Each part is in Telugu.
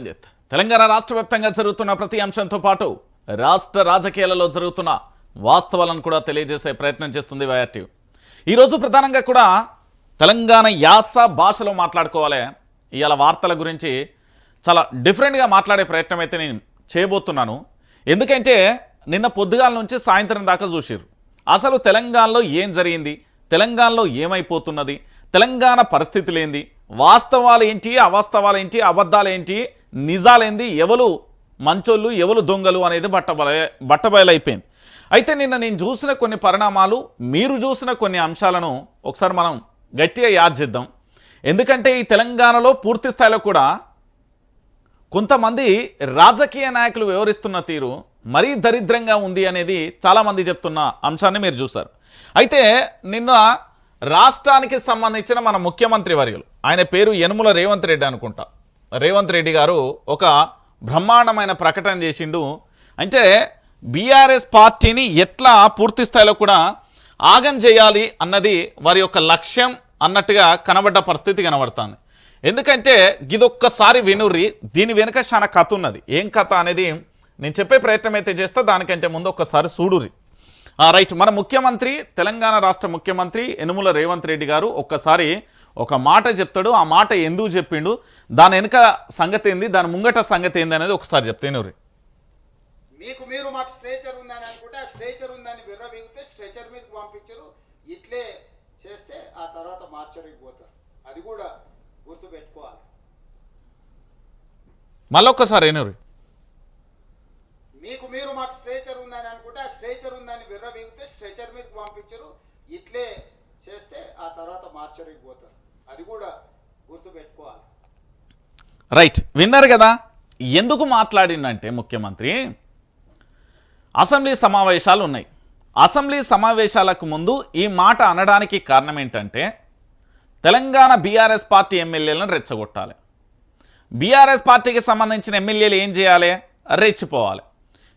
రంజిత్. తెలంగాణ రాష్ట్ర వ్యాప్తంగా జరుగుతున్న ప్రతి అంశంతో పాటు రాష్ట్ర రాజకీయాలలో జరుగుతున్న వాస్తవాలను కూడా తెలియజేసే ప్రయత్నం చేస్తుంది వైఆర్టీవీ. ఈరోజు ప్రధానంగా కూడా తెలంగాణ యాస భాషలో మాట్లాడుకోవాలి. ఇవాళ వార్తల గురించి చాలా డిఫరెంట్గా మాట్లాడే ప్రయత్నం అయితే నేను చేయబోతున్నాను. ఎందుకంటే నిన్న పొద్దుగాల నుంచి సాయంత్రం దాకా చూసిర్రు అసలు తెలంగాణలో ఏం జరిగింది, తెలంగాణలో ఏమైపోతున్నది, తెలంగాణ పరిస్థితులు ఏంది, వాస్తవాలు ఏంటి, అవాస్తవాలు ఏంటి, అబద్ధాలు ఏంటి, నిజాలేంది, ఎవరు మంచోళ్ళు ఎవరు దొంగలు అనేది బట్టబయలైపోయింది. అయితే నిన్న నేను చూసిన కొన్ని పరిణామాలు, మీరు చూసిన కొన్ని అంశాలను ఒకసారి మనం గట్టిగా యాద్ చేద్దాం. ఎందుకంటే ఈ తెలంగాణలో పూర్తి స్థాయిలో కూడా కొంతమంది రాజకీయ నాయకులు వ్యవహరిస్తున్న తీరు మరీ దరిద్రంగా ఉంది అనేది చాలామంది చెప్తున్న అంశాన్ని మీరు చూశారు. అయితే నిన్న రాష్ట్రానికి సంబంధించిన మన ముఖ్యమంత్రి వర్యులు, ఆయన పేరు యనుమల రేవంత్ రెడ్డి అనుకుంటా, రేవంత్ రెడ్డి గారు ఒక బ్రహ్మాండమైన ప్రకటన చేసిండు. అంటే బీఆర్ఎస్ పార్టీని ఎట్లా పూర్తి స్థాయిలో కూడా ఆగం చేయాలి అన్నది వారి యొక్క లక్ష్యం అన్నట్టుగా కనబడ్డ పరిస్థితి కనబడుతుంది. ఎందుకంటే ఇదొక్కసారి వినుర్రి, దీని వెనుక చాలా కథ ఉన్నది. ఏం కథ అనేది నేను చెప్పే ప్రయత్నం అయితే చేస్తా, దానికంటే ముందు ఒక్కసారి చూడుర్రి. రైట్, మన ముఖ్యమంత్రి, తెలంగాణ రాష్ట్ర ముఖ్యమంత్రి యనుమల రేవంత్ రెడ్డి గారు ఒక్కసారి ఒక మాట చెప్తాడు. ఆ మాట ఎందుకు చెప్పిండు, దాని వెనుక సంగతి ఏంది, దాని ముంగట సంగతి ఏంది అనేది ఒకసారి చెప్తేనుర్రి. మీరు మాకు స్ట్రేచర్ ఉందని అనుకుంటే ఆ స్ట్రేచర్ ఉందని విర్రవీగితే స్ట్రెచర్ మీదకి పంపించరు. ఇట్లే చేస్తే ఆ తర్వాత మార్చరికి పోతారు. అది కూడా గుర్తు పెట్టుకోవాలి. మళ్ళొక్కసారి ఏనుర్రి. మీరు మాకు స్ట్రేచర్ ఉందని అనుకుంటే ఆ స్ట్రేచర్ ఉందని విర్రవీగితే స్ట్రెచర్ మీదకి పంపించరు. ఇట్లే చేస్తే ఆ తర్వాత మార్చరికి పోతారు. అది కూడా గుర్తు పెట్టుకోవాలి. రైట్, విన్నారు కదా ఎందుకు మాట్లాడిందంటే ముఖ్యమంత్రి, అసెంబ్లీ సమావేశాలు ఉన్నాయి. అసెంబ్లీ సమావేశాలకు ముందు ఈ మాట అనడానికి కారణం ఏంటంటే తెలంగాణ బీఆర్ఎస్ పార్టీ ఎమ్మెల్యేలను రెచ్చగొట్టాలి. బీఆర్ఎస్ పార్టీకి సంబంధించిన ఎమ్మెల్యేలు ఏం చేయాలి, రెచ్చిపోవాలి.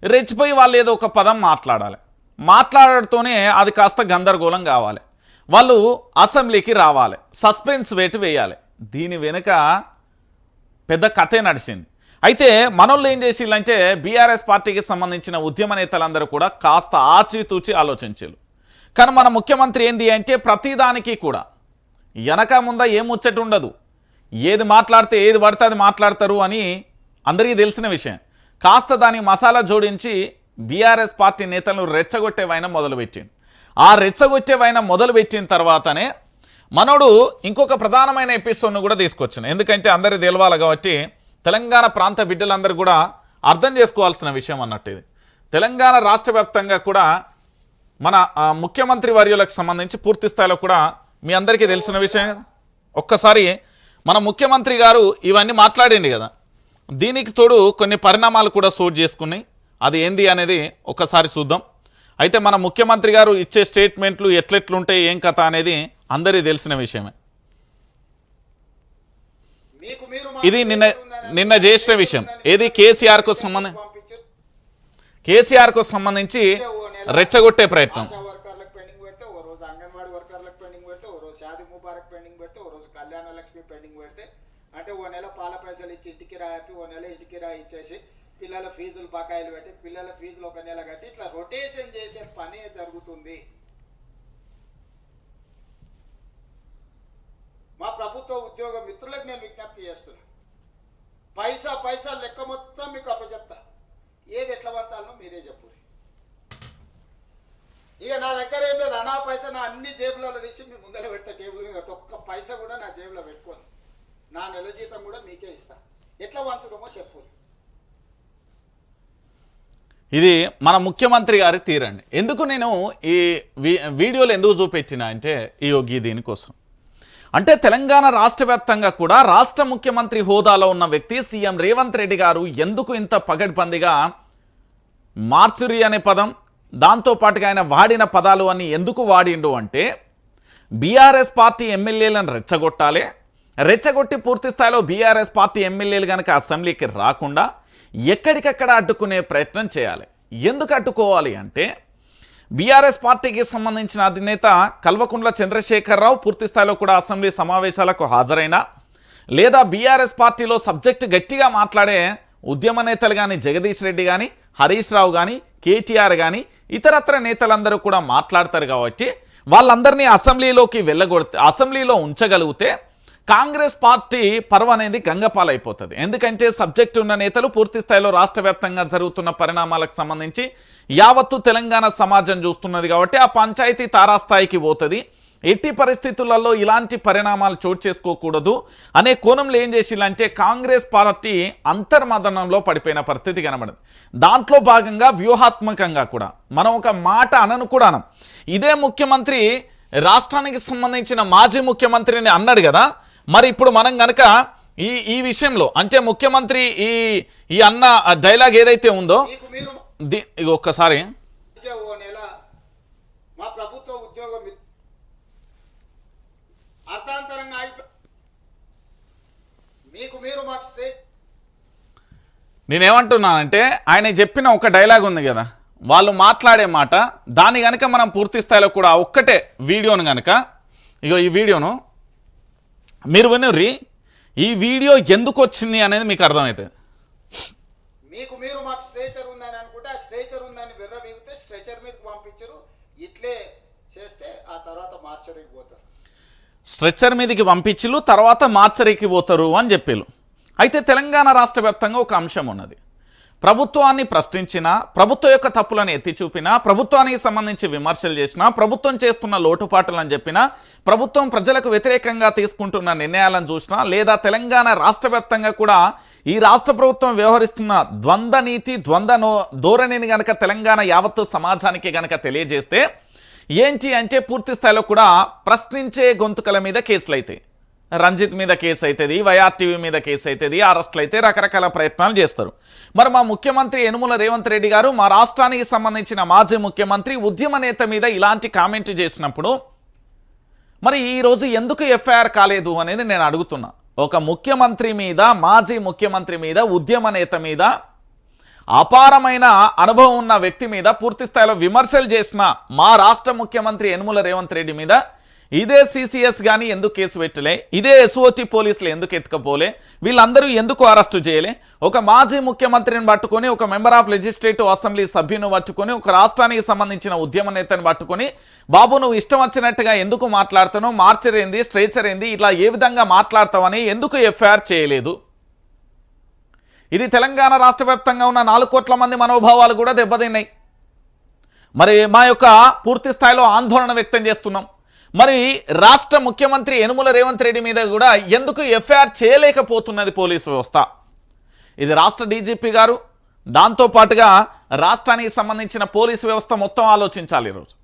రెచ్చిపోయి వాళ్ళు ఏదో ఒక పదం మాట్లాడాలి. మాట్లాడటంతోనే అది కాస్త గందరగోళం కావాలి. వాళ్ళు అసెంబ్లీకి రావాలి, సస్పెన్స్ వేటు వేయాలి. దీని వెనుక పెద్ద కథే నడిచింది. అయితే మనోళ్ళు ఏం చేసిళ్ళంటే బీఆర్ఎస్ పార్టీకి సంబంధించిన ఉద్యమ నేతలందరూ కూడా కాస్త ఆచితూచి ఆలోచించారు. కానీ మన ముఖ్యమంత్రి ఏంది అంటే ప్రతిదానికి కూడా వెనక ముంద ఏం ముచ్చట ఉండదు, ఏది మాట్లాడితే ఏది పడితే అది మాట్లాడతారు అని అందరికీ తెలిసిన విషయం. కాస్త దానికి మసాలా జోడించి బీఆర్ఎస్ పార్టీ నేతలను రెచ్చగొట్టే వైనం మొదలుపెట్టింది. ఆ రెచ్చగొట్టే వైనం మొదలుపెట్టిన తర్వాతనే మనోడు ఇంకొక ప్రధానమైన ఎపిసోడ్ను కూడా తీసుకొచ్చాను. ఎందుకంటే అందరికీ తెలవాలి కాబట్టి తెలంగాణ ప్రాంత బిడ్డలందరూ కూడా అర్థం చేసుకోవాల్సిన విషయం అన్నట్టు. ఇది తెలంగాణ రాష్ట్ర వ్యాప్తంగా కూడా మన ముఖ్యమంత్రి వర్యులకు సంబంధించి పూర్తి స్థాయిలో కూడా మీ అందరికీ తెలిసిన విషయం. ఒక్కసారి మన ముఖ్యమంత్రి గారు ఇవన్నీ మాట్లాడింది కదా, దీనికి తోడు కొన్ని పరిణామాలు కూడా చోటు చేసుకున్నాయి. అది ఏంది అనేది ఒక్కసారి చూద్దాం. అయితే మన ముఖ్యమంత్రి గారు ఇచ్చే స్టేట్మెంట్లు ఎట్లెట్లుంటాయి, ఏం కథ అనేది అందరికీ తెలిసిన విషయమే. ఇది నిన్న చేసిన విషయం. ఏది కేసీఆర్కు సంబంధించి రెచ్చగొట్టే ప్రయత్నం. అంటే ఓ నెల పాల పైసలు ఇచ్చి ఇంటికి రాపి, ఓ నెల ఇంటికి రా ఇచ్చేసి పిల్లల ఫీజులు బకాయిలు పెట్టి పిల్లల ఫీజులు ఒక నెల కట్టి ఇట్లా రొటేషన్ చేసే పని జరుగుతుంది. మా ప్రభుత్వ ఉద్యోగ మిత్రులకు నేను విజ్ఞప్తి చేస్తున్నా, పైసా లెక్క మొత్తం మీకు అప్పచెప్తా. ఏది ఎట్లా పంచాలనో మీరే చెప్పు. ఇక నా దగ్గర ఏం లేదు, అనా పైసా నా అన్ని జేబులలో తీసి మీ ముందర పెడతా, టేబుల్ మీద పెడతా. ఒక్క పైసా కూడా నా జేబులో పెట్టుకోను. నా నెల జీతం కూడా మీకే ఇస్తా. ఎట్లా పంచడమో చెప్పు. ఇది మన ముఖ్యమంత్రి గారి తీరండి. ఎందుకు నేను ఈ వీడియోలు ఎందుకు చూపెట్టినా అంటే ఈ దీనికోసం. అంటే తెలంగాణ రాష్ట్ర వ్యాప్తంగా కూడా రాష్ట్ర ముఖ్యమంత్రి హోదాలో ఉన్న వ్యక్తి సీఎం రేవంత్ రెడ్డి గారు ఎందుకు ఇంత పగడ్బందీగా మార్చురి అనే పదం, దాంతోపాటుగా ఆయన వాడిన పదాలు అని ఎందుకు వాడిండు అంటే బీఆర్ఎస్ పార్టీ ఎమ్మెల్యేలను రెచ్చగొట్టాలి. రెచ్చగొట్టి పూర్తి స్థాయిలో బీఆర్ఎస్ పార్టీ ఎమ్మెల్యేలు కనుక అసెంబ్లీకి రాకుండా ఎక్కడికక్కడ అడ్డుకునే ప్రయత్నం చేయాలి. ఎందుకు అడ్డుకోవాలి అంటే బీఆర్ఎస్ పార్టీకి సంబంధించిన అధినేత కల్వకుంట్ల చంద్రశేఖరరావు పూర్తి స్థాయిలో కూడా అసెంబ్లీ సమావేశాలకు హాజరైన లేదా బీఆర్ఎస్ పార్టీలో సబ్జెక్టు గట్టిగా మాట్లాడే ఉద్యమ నేతలు కానీ జగదీష్ రెడ్డి కానీ హరీష్ రావు కానీ కేటీఆర్ కానీ ఇతరత్ర నేతలందరూ కూడా మాట్లాడతారు కాబట్టి వాళ్ళందరినీ అసెంబ్లీలో ఉంచగలిగితే కాంగ్రెస్ పార్టీ పర్వ అనేది గంగపాలైపోతుంది. ఎందుకంటే సబ్జెక్టు ఉన్న నేతలు పూర్తి స్థాయిలో రాష్ట్ర వ్యాప్తంగా జరుగుతున్న పరిణామాలకు సంబంధించి యావత్తు తెలంగాణ సమాజం చూస్తున్నది కాబట్టి ఆ పంచాయతీ తారాస్థాయికి పోతుంది. ఎట్టి పరిస్థితులలో ఇలాంటి పరిణామాలు చోటు చేసుకోకూడదు అనే కోణంలో ఏం చేసిందంటే కాంగ్రెస్ పార్టీ అంతర్మదనంలో పడిపోయిన పరిస్థితి కనబడింది. దాంట్లో భాగంగా వ్యూహాత్మకంగా కూడా మనం ఒక మాట అనను కూడా అనం. ఇదే ముఖ్యమంత్రి రాష్ట్రానికి సంబంధించిన మాజీ ముఖ్యమంత్రిని అన్నాడు కదా, మరి ఇప్పుడు మనం గనక ఈ విషయంలో అంటే ముఖ్యమంత్రి ఈ అన్న డైలాగ్ ఏదైతే ఉందో ఒక్కసారి మా ప్రభుత్వ ఉద్యోగం అర్థాంతరంగా మీకు మీరు మాకు స్టేట్ నేనేమంటున్నానంటే ఆయన చెప్పిన ఒక డైలాగ్ ఉంది కదా, వాళ్ళు మాట్లాడే మాట దాని కనుక మనం పూర్తి స్థాయిలో కూడా ఒక్కటే వీడియోను కనుక ఈ వీడియోను మీరు వినుర్రి, ఈ వీడియో ఎందుకు వచ్చింది అనేది మీకు అర్థమవుతుంది. మీకు మీరు మాకు స్ట్రెచర్ ఉందని అనుకుంటే ఆ స్ట్రెచర్ ఉందని విర్రవీగితే స్ట్రెచర్ మీదకి పంపించరు. ఇట్లే చేస్తే ఆ తర్వాత మార్చరికి పోతారు. స్ట్రెచ్చర్ మీదకి పంపించిలు తర్వాత మార్చరికి పోతారు అని చెప్పారు. అయితే తెలంగాణ రాష్ట్ర వ్యాప్తంగా ఒక అంశం ఉన్నది. ప్రభుత్వాన్ని ప్రశ్నించినా, ప్రభుత్వం యొక్క తప్పులను ఎత్తి చూపినా, ప్రభుత్వానికి సంబంధించి విమర్శలు చేసినా, ప్రభుత్వం చేస్తున్న లోటుపాట్లను చెప్పినా, ప్రభుత్వం ప్రజలకు వ్యతిరేకంగా తీసుకుంటున్న నిర్ణయాలను చూసినా, లేదా తెలంగాణ రాష్ట్ర వ్యాప్తంగా కూడా ఈ రాష్ట్ర ప్రభుత్వం వ్యవహరిస్తున్న ద్వంద్వ నీతి ధోరణిని గనక తెలంగాణ యావత్తు సమాజానికి గనక తెలియజేస్తే ఏంటి అంటే పూర్తి స్థాయిలో కూడా ప్రశ్నించే గొంతుకల మీద కేసులు అవుతాయి. రంజిత్ మీద కేసు అవుతుంది, వైఆర్టీవీ మీద కేసు అవుతుంది, అరెస్టులు అయితే రకరకాల ప్రయత్నాలు చేస్తారు. మరి మా ముఖ్యమంత్రి యనుమల రేవంత్ రెడ్డి గారు మా రాష్ట్రానికి సంబంధించిన మాజీ ముఖ్యమంత్రి ఉద్యమ నేత మీద ఇలాంటి కామెంట్ చేసినప్పుడు మరి ఈరోజు ఎందుకు ఎఫ్ఐఆర్ కాలేదు అనేది నేను అడుగుతున్నా. ఒక ముఖ్యమంత్రి మీద, మాజీ ముఖ్యమంత్రి మీద, ఉద్యమ నేత మీద, అపారమైన అనుభవం ఉన్న వ్యక్తి మీద పూర్తి స్థాయిలో విమర్శలు చేసిన మా రాష్ట్ర ముఖ్యమంత్రి యనుమల రేవంత్ రెడ్డి మీద ఇదే సిసిఎస్ కానీ ఎందుకు కేసు పెట్టలే, ఇదే ఎస్ఓటి పోలీసులు ఎందుకు ఎత్తుకపోలే, వీళ్ళందరూ ఎందుకు అరెస్టు చేయలే? ఒక మాజీ ముఖ్యమంత్రిని పట్టుకొని, ఒక మెంబర్ ఆఫ్ లెజిస్లేటివ్ అసెంబ్లీ సభ్యుని పట్టుకొని, ఒక రాష్ట్రానికి సంబంధించిన ఉద్యమ నేతను పట్టుకొని, బాబు నువ్వు ఇష్టం వచ్చినట్టుగా ఎందుకు మాట్లాడుతున్నావు, మార్చర్ ఏంది, స్ట్రెచర్ ఏంది, ఇట్లా ఏ విధంగా మాట్లాడతావని ఎందుకు ఎఫ్ఐఆర్ చేయలేదు? ఇది తెలంగాణ రాష్ట్ర వ్యాప్తంగా ఉన్న 4 కోట్ల మంది మనోభావాలు కూడా దెబ్బతిన్నాయి. మరి మా యొక్క పూర్తి స్థాయిలో ఆందోళన వ్యక్తం చేస్తున్నాం. మరి రాష్ట్ర ముఖ్యమంత్రి యనుమల రేవంత్ రెడ్డి మీద కూడా ఎందుకు ఎఫ్ఐఆర్ చేయలేకపోతున్నది పోలీసు వ్యవస్థ? ఇది రాష్ట్ర డీజీపీ గారు, దాంతోపాటుగా రాష్ట్రానికి సంబంధించిన పోలీసు వ్యవస్థ మొత్తం ఆలోచించాలి. ఈరోజు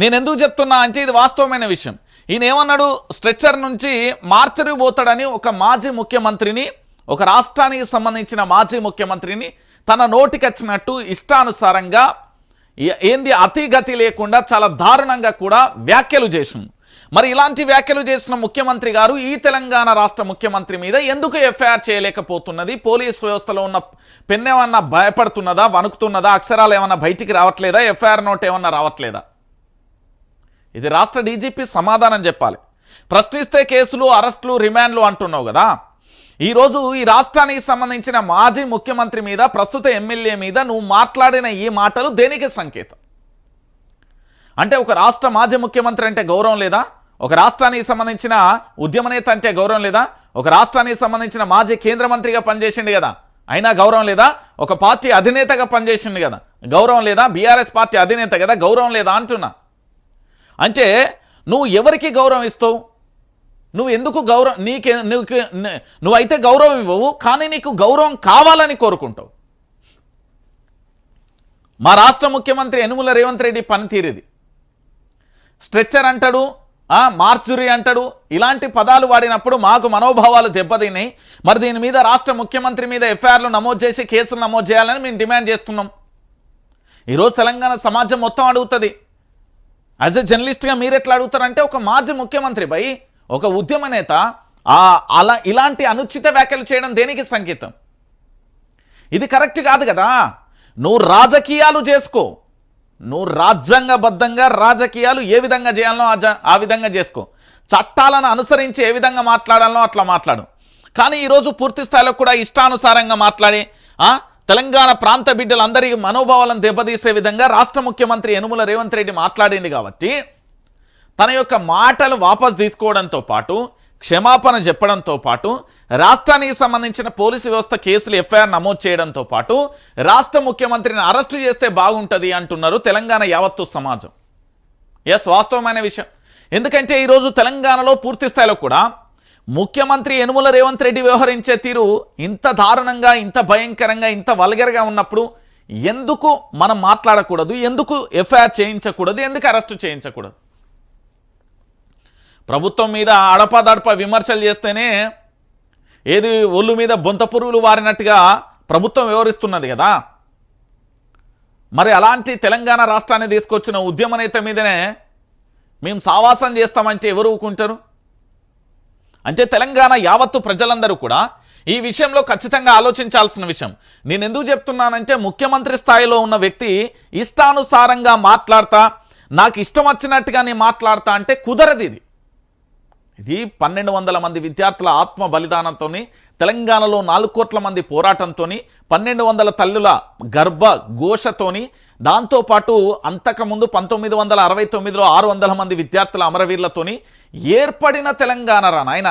నేను ఎందుకు చెప్తున్నా అంటే ఇది వాస్తవమైన విషయం. ఈయన ఏమన్నాడు, స్ట్రెచ్చర్ నుంచి మార్చరి పోతాడని ఒక మాజీ ముఖ్యమంత్రిని, ఒక రాష్ట్రానికి సంబంధించిన మాజీ ముఖ్యమంత్రిని తన నోటికొచ్చినట్టు ఇష్టానుసారంగా ఏంది అతిగతి లేకుండా చాలా దారుణంగా కూడా వ్యాఖ్యలు చేసింది. మరి ఇలాంటి వ్యాఖ్యలు చేసిన ముఖ్యమంత్రి గారు ఈ తెలంగాణ రాష్ట్ర ముఖ్యమంత్రి మీద ఎందుకు ఎఫ్ఐఆర్ చేయలేకపోతున్నది? పోలీసు వ్యవస్థలో ఉన్న పెన్ ఏమన్నా భయపడుతున్నదా, వణుకుతున్నదా, అక్షరాలు ఏమన్నా బయటికి రావట్లేదా, ఎఫ్ఐఆర్ నోట్ ఏమన్నా రావట్లేదా? ఇది రాష్ట్ర డీజీపీ సమాధానం చెప్పాలి. ప్రశ్నిస్తే కేసులు, అరెస్టులు, రిమాండ్లు అంటున్నావు కదా, ఈరోజు ఈ రాష్ట్రానికి సంబంధించిన మాజీ ముఖ్యమంత్రి మీద, ప్రస్తుత ఎమ్మెల్యే మీద నువ్వు మాట్లాడిన ఈ మాటలు దేనికి సంకేతం? అంటే ఒక రాష్ట్ర మాజీ ముఖ్యమంత్రి అంటే గౌరవం లేదా? ఒక రాష్ట్రానికి సంబంధించిన ఉద్యమ నేత అంటే గౌరవం లేదా? ఒక రాష్ట్రానికి సంబంధించిన మాజీ కేంద్ర మంత్రిగా పనిచేసిండు కదా, అయినా గౌరవం లేదా? ఒక పార్టీ అధినేతగా పనిచేసిండు కదా, గౌరవం లేదా? బీఆర్ఎస్ పార్టీ అధినేత కదా, గౌరవం లేదా అంటున్నా. అంటే నువ్వు ఎవరికి గౌరవం ఇస్తావు? నువ్వు ఎందుకు గౌరవం నువ్వైతే గౌరవం ఇవ్వవు, కానీ నీకు గౌరవం కావాలని కోరుకుంటావు. మా రాష్ట్ర ముఖ్యమంత్రి యనుమల రేవంత్ రెడ్డి పనితీరిది. స్ట్రెచ్చర్ అంటాడు, మార్చురీ అంటాడు, ఇలాంటి పదాలు వాడినప్పుడు మాకు మనోభావాలు దెబ్బతిన్నాయి. మరి దీని మీద రాష్ట్ర ముఖ్యమంత్రి మీద ఎఫ్ఐఆర్లు నమోదు చేసి కేసులు నమోదు చేయాలని మేము డిమాండ్ చేస్తున్నాం. ఈరోజు తెలంగాణ సమాజం మొత్తం అడుగుతుంది. యాజ్ ఎ జర్నలిస్ట్గా మీరు ఎట్లా అడుగుతారంటే ఒక మాజీ ముఖ్యమంత్రి పై ఒక ఉద్యమ నేత అలా ఇలాంటి అనుచిత వ్యాఖ్యలు చేయడం దేనికి సంకేతం? ఇది కరెక్ట్ కాదు కదా. నువ్వు రాజకీయాలు చేసుకో, నువ్వు రాజ్యాంగబద్ధంగా రాజకీయాలు ఏ విధంగా చేయాలనో ఆ విధంగా చేసుకో. చట్టాలను అనుసరించి ఏ విధంగా మాట్లాడాలనో అట్లా మాట్లాడు. కానీ ఈరోజు పూర్తి స్థాయిలో కూడా ఇష్టానుసారంగా మాట్లాడి తెలంగాణ ప్రాంత బిడ్డలందరి మనోభావాలను దెబ్బతీసే విధంగా రాష్ట్ర ముఖ్యమంత్రి యనుమల రేవంత్ రెడ్డి మాట్లాడింది కాబట్టి తన యొక్క మాటలు వాపస్ తీసుకోవడంతో పాటు క్షమాపణ చెప్పడంతో పాటు రాష్ట్రానికి సంబంధించిన పోలీసు వ్యవస్థ కేసులు ఎఫ్ఐఆర్ నమోదు చేయడంతో పాటు రాష్ట్ర ముఖ్యమంత్రిని అరెస్టు చేస్తే బాగుంటుంది అంటున్నారు తెలంగాణ యావత్తు సమాజం. వాస్తవమైన విషయం. ఎందుకంటే ఈరోజు తెలంగాణలో పూర్తి స్థాయిలో కూడా ముఖ్యమంత్రి యనుమల రేవంత్ రెడ్డి వ్యవహరించే తీరు ఇంత దారుణంగా, ఇంత భయంకరంగా, ఇంత వల్గర్గా ఉన్నప్పుడు ఎందుకు మనం మాట్లాడకూడదు, ఎందుకు ఎఫ్ఐఆర్ చేయించకూడదు, ఎందుకు అరెస్టు చేయించకూడదు? ప్రభుత్వం మీద అడపాదడప విమర్శలు చేస్తేనే ఏది ఒళ్ళు మీద బొంత పురుగులు వారినట్టుగా ప్రభుత్వం వ్యవహరిస్తున్నది కదా. మరి అలాంటి తెలంగాణ రాష్ట్రాన్ని తీసుకొచ్చిన ఉద్యమ నేత మీదనే మేము సావాసం చేస్తామంటే ఎవరు ఊరుకుంటారు? అంటే తెలంగాణ యావత్తు ప్రజలందరూ కూడా ఈ విషయంలో ఖచ్చితంగా ఆలోచించాల్సిన విషయం. నేను ఎందుకు చెప్తున్నానంటే ముఖ్యమంత్రి స్థాయిలో ఉన్న వ్యక్తి ఇష్టానుసారంగా మాట్లాడతా, నాకు ఇష్టం వచ్చినట్టుగా నేను మాట్లాడతా అంటే కుదరదు. ఇది 1200 మంది విద్యార్థుల ఆత్మ బలిదానంతో, తెలంగాణలో 4 కోట్ల మంది పోరాటంతో, 1200 తల్లుల గర్భ ఘోషతోని, దాంతోపాటు అంతకుముందు 1969లో 600 మంది విద్యార్థుల అమరవీరులతోని ఏర్పడిన తెలంగాణ రా నాయన.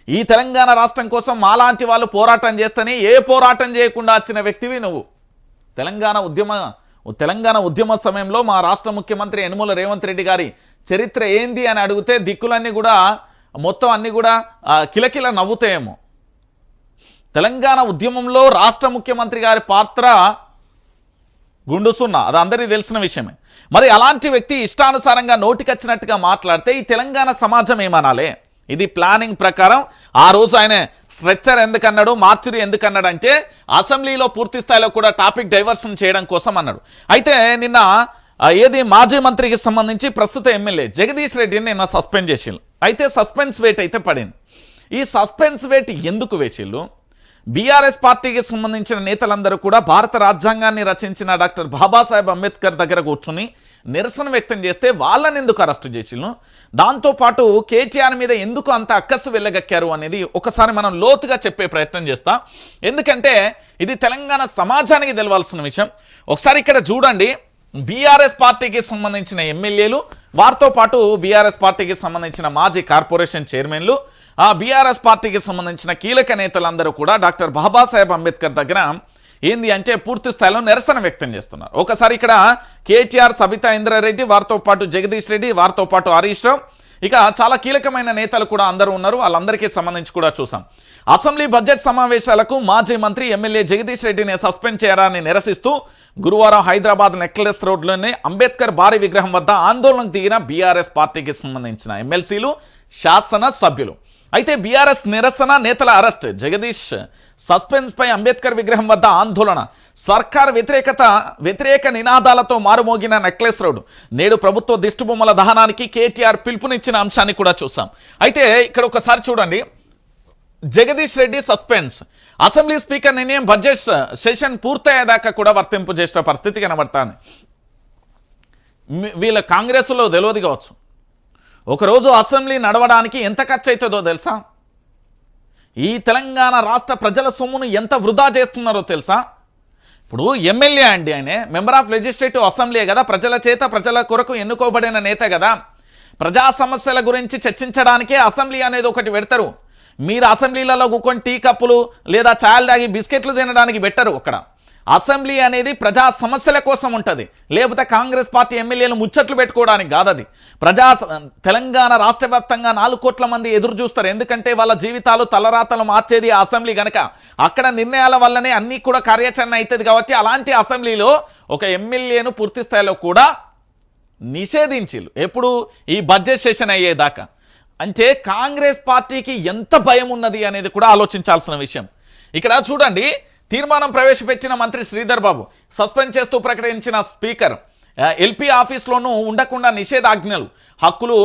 ఈ తెలంగాణ రాష్ట్రం కోసం మాలాంటి వాళ్ళు పోరాటం చేస్తేనే ఏ పోరాటం చేయకుండా వచ్చిన వ్యక్తివి నువ్వు. తెలంగాణ ఉద్యమ సమయంలో మా రాష్ట్ర ముఖ్యమంత్రి యనుమల రేవంత్ రెడ్డి గారి చరిత్ర ఏంది అని అడిగితే దిక్కులన్నీ కూడా మొత్తం అన్నీ కూడా కిలకిల నవ్వుతాయేమో. తెలంగాణ ఉద్యమంలో రాష్ట్ర ముఖ్యమంత్రి గారి పాత్ర గుండుసున్నా, అది అందరికీ తెలిసిన విషయమే. మరి అలాంటి వ్యక్తి ఇష్టానుసారంగా నోటికొచ్చినట్టుగా మాట్లాడితే ఈ తెలంగాణ సమాజం ఏమనాలే? ఇది ప్లానింగ్ ప్రకారం ఆ రోజు ఆయన స్ట్రెచ్చర్ ఎందుకన్నాడు, మార్చురీ ఎందుకన్నాడు అంటే అసెంబ్లీలో పూర్తి స్థాయిలో కూడా టాపిక్ డైవర్షన్ చేయడం కోసం అన్నాడు. అయితే నిన్న మాజీ మంత్రికి సంబంధించి ప్రస్తుత ఎమ్మెల్యే జగదీష్ రెడ్డిని నిన్న సస్పెండ్ చేసిళ్ళు. అయితే సస్పెన్స్ వేట్ అయితే పడింది. ఈ సస్పెన్స్ వేట్ ఎందుకు వేసిళ్ళు? బీఆర్ఎస్ పార్టీకి సంబంధించిన నేతలందరూ కూడా భారత రాజ్యాంగాన్ని రచించిన డాక్టర్ బాబాసాహెబ్ అంబేద్కర్ దగ్గర కూర్చుని నిరసన వ్యక్తం చేస్తే వాళ్ళని ఎందుకు అరెస్టు చేసిళ్ళు, దాంతోపాటు కేటీఆర్ మీద ఎందుకు అంత అక్కసు వెళ్ళగక్కారు అనేది ఒకసారి మనం లోతుగా చెప్పే ప్రయత్నం చేస్తాం. ఎందుకంటే ఇది తెలంగాణ సమాజానికి తెలవాల్సిన విషయం. ఒకసారి ఇక్కడ చూడండి, బీఆర్ఎస్ పార్టీకి సంబంధించిన ఎమ్మెల్యేలు, వారితో పాటు బీఆర్ఎస్ పార్టీకి సంబంధించిన మాజీ కార్పొరేషన్ చైర్మన్లు, బీఆర్ఎస్ పార్టీకి సంబంధించిన కీలక నేతలందరూ కూడా డాక్టర్ బాబాసాహెబ్ అంబేద్కర్ దగ్గర ఏంది అంటే పూర్తి స్థాయిలో నిరసన వ్యక్తం చేస్తున్నారు. ఒకసారి ఇక్కడ కేటీఆర్, సబితా ఇంద్రారెడ్డి, వారితో పాటు జగదీష్ రెడ్డి, వారితో పాటు హరీష్ రావు, ఇక చాలా కీలకమైన నేతలు కూడా అందరూ ఉన్నారు. వాళ్ళందరికీ సంబంధించి కూడా చూసాం. అసెంబ్లీ బడ్జెట్ సమావేశాలకు మాజీ మంత్రి ఎమ్మెల్యే జగదీష్ రెడ్డిని సస్పెండ్ చేయాలని నిరసిస్తూ గురువారం హైదరాబాద్ నెక్లెస్ రోడ్లోని అంబేద్కర్ భారీ విగ్రహం వద్ద ఆందోళనకు దిగిన బీఆర్ఎస్ పార్టీకి సంబంధించిన ఎమ్మెల్సీలు, శాసన సభ్యులు. అయితే బీఆర్ఎస్ నిరసన, నేతల అరెస్ట్, జగదీష్ సస్పెన్స్ పై అంబేద్కర్ విగ్రహం వద్ద ఆందోళన, సర్కార్ వ్యతిరేక నినాదాలతో మారుమోగిన నెక్లెస్ రోడ్, నేడు ప్రభుత్వ దిష్టిబొమ్మల దహనానికి కేటీఆర్ పిలుపునిచ్చిన అంశాన్ని కూడా చూసాం. అయితే ఇక్కడ ఒకసారి చూడండి, Jagadish Reddy suspense, assembly speaker నిర్ణయం బడ్జెట్ సెషన్ పూర్తయ్యేదాకా కూడా వర్తింపు చేసిన పరిస్థితి కనబడుతుంది. వీళ్ళ కాంగ్రెస్లో తెలియదు కావచ్చు, ఒకరోజు అసెంబ్లీ నడవడానికి ఎంత ఖర్చు అవుతుందో తెలుసా? ఈ తెలంగాణ రాష్ట్ర ప్రజల సొమ్మును ఎంత వృధా చేస్తున్నారో తెలుసా? ఇప్పుడు ఎమ్మెల్యే అండి, ఆయన మెంబర్ ఆఫ్ లెజిస్లేటివ్ అసెంబ్లీ కదా, ప్రజల చేత ప్రజల కొరకు ఎన్నుకోబడిన నేత కదా. ప్రజా సమస్యల గురించి చర్చించడానికే అసెంబ్లీ అనేది ఒకటి పెడతారు. మీరు అసెంబ్లీలలో కూకొని టీ కప్పులు లేదా ఛాయలు తాగి బిస్కెట్లు తినడానికి పెట్టరు. అక్కడ అసెంబ్లీ అనేది ప్రజా సమస్యల కోసం ఉంటుంది, లేకపోతే కాంగ్రెస్ పార్టీ ఎమ్మెల్యేలు ముచ్చట్లు పెట్టుకోవడానికి కాదు. అది తెలంగాణ రాష్ట్ర వ్యాప్తంగా 4 కోట్ల మంది ఎదురు చూస్తారు. ఎందుకంటే వాళ్ళ జీవితాలు తలరాతలు మార్చేది ఆ అసెంబ్లీ కనుక. అక్కడ నిర్ణయాల వల్లనే అన్నీ కూడా కార్యాచరణ అవుతుంది. కాబట్టి అలాంటి అసెంబ్లీలో ఒక ఎమ్మెల్యేను పూర్తి స్థాయిలో కూడా నిషేధించిళ్ళు. ఎప్పుడు? ఈ బడ్జెట్ సెషన్ అయ్యేదాకా. అంటే కాంగ్రెస్ పార్టీకి ఎంత భయం ఉన్నది అనేది కూడా ఆలోచించాల్సిన విషయం. ఇక్కడ చూడండి, తీర్మానం ప్రవేశపెట్టిన మంత్రి శ్రీధర్ బాబు, సస్పెండ్ చేస్తూ ప్రకటించిన స్పీకర్, ఎల్పీ ఆఫీస్లోనూ ఉండకుండా నిషేధాజ్ఞలు, హక్కులు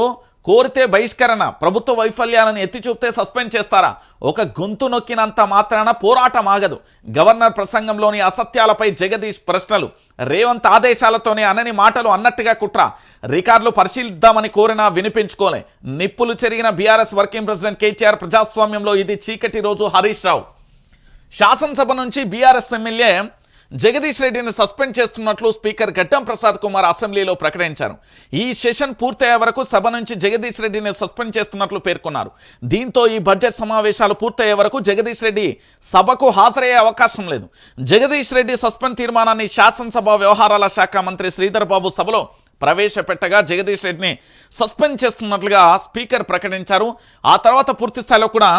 కోరితే బహిష్కరణ, ప్రభుత్వ వైఫల్యాలను ఎత్తి చూపితే సస్పెండ్ చేస్తారా? ఒక గొంతు నొక్కినంత మాత్రాన పోరాటం ఆగదు. గవర్నర్ ప్రసంగంలోని అసత్యాలపై జగదీష్ ప్రశ్నలు, రేవంత్ ఆదేశాలతోనే అనని మాటలు అన్నట్టుగా కుట్ర, రికార్డులు పరిశీలిద్దామని కోరినా వినిపించుకోలే. నిప్పులు చెరిగిన బీఆర్ఎస్ వర్కింగ్ ప్రెసిడెంట్ కేటీఆర్, ప్రజాస్వామ్యంలో ఇది చీకటి రోజు హరీష్ రావు. శాసనసభ నుంచి బీఆర్ఎస్ ఎమ్మెల్యే జగదీష్ రెడ్డిని సస్పెండ్ చేస్తున్నట్లు స్పీకర్ గడ్డం ప్రసాద్ కుమార్ అసెంబ్లీలో ప్రకటించారు. ఈ సెషన్ పూర్తయ్యే వరకు సభ నుంచి జగదీష్ రెడ్డిని సస్పెండ్ చేస్తున్నట్లు పేర్కొన్నారు. దీంతో ఈ బడ్జెట్ సమావేశాలు పూర్తయ్యే వరకు జగదీష్ రెడ్డి సభకు హాజరయ్యే అవకాశం లేదు. జగదీష్ రెడ్డి సస్పెండ్ తీర్మానాన్ని శాసనసభ వ్యవహారాల శాఖ మంత్రి శ్రీధర్ బాబు సభలో ప్రవేశపెట్టగా జగదీష్ రెడ్డిని సస్పెండ్ చేస్తున్నట్లుగా స్పీకర్ ప్రకటించారు. ఆ తర్వాత పూర్తి స్థాయిలో కూడా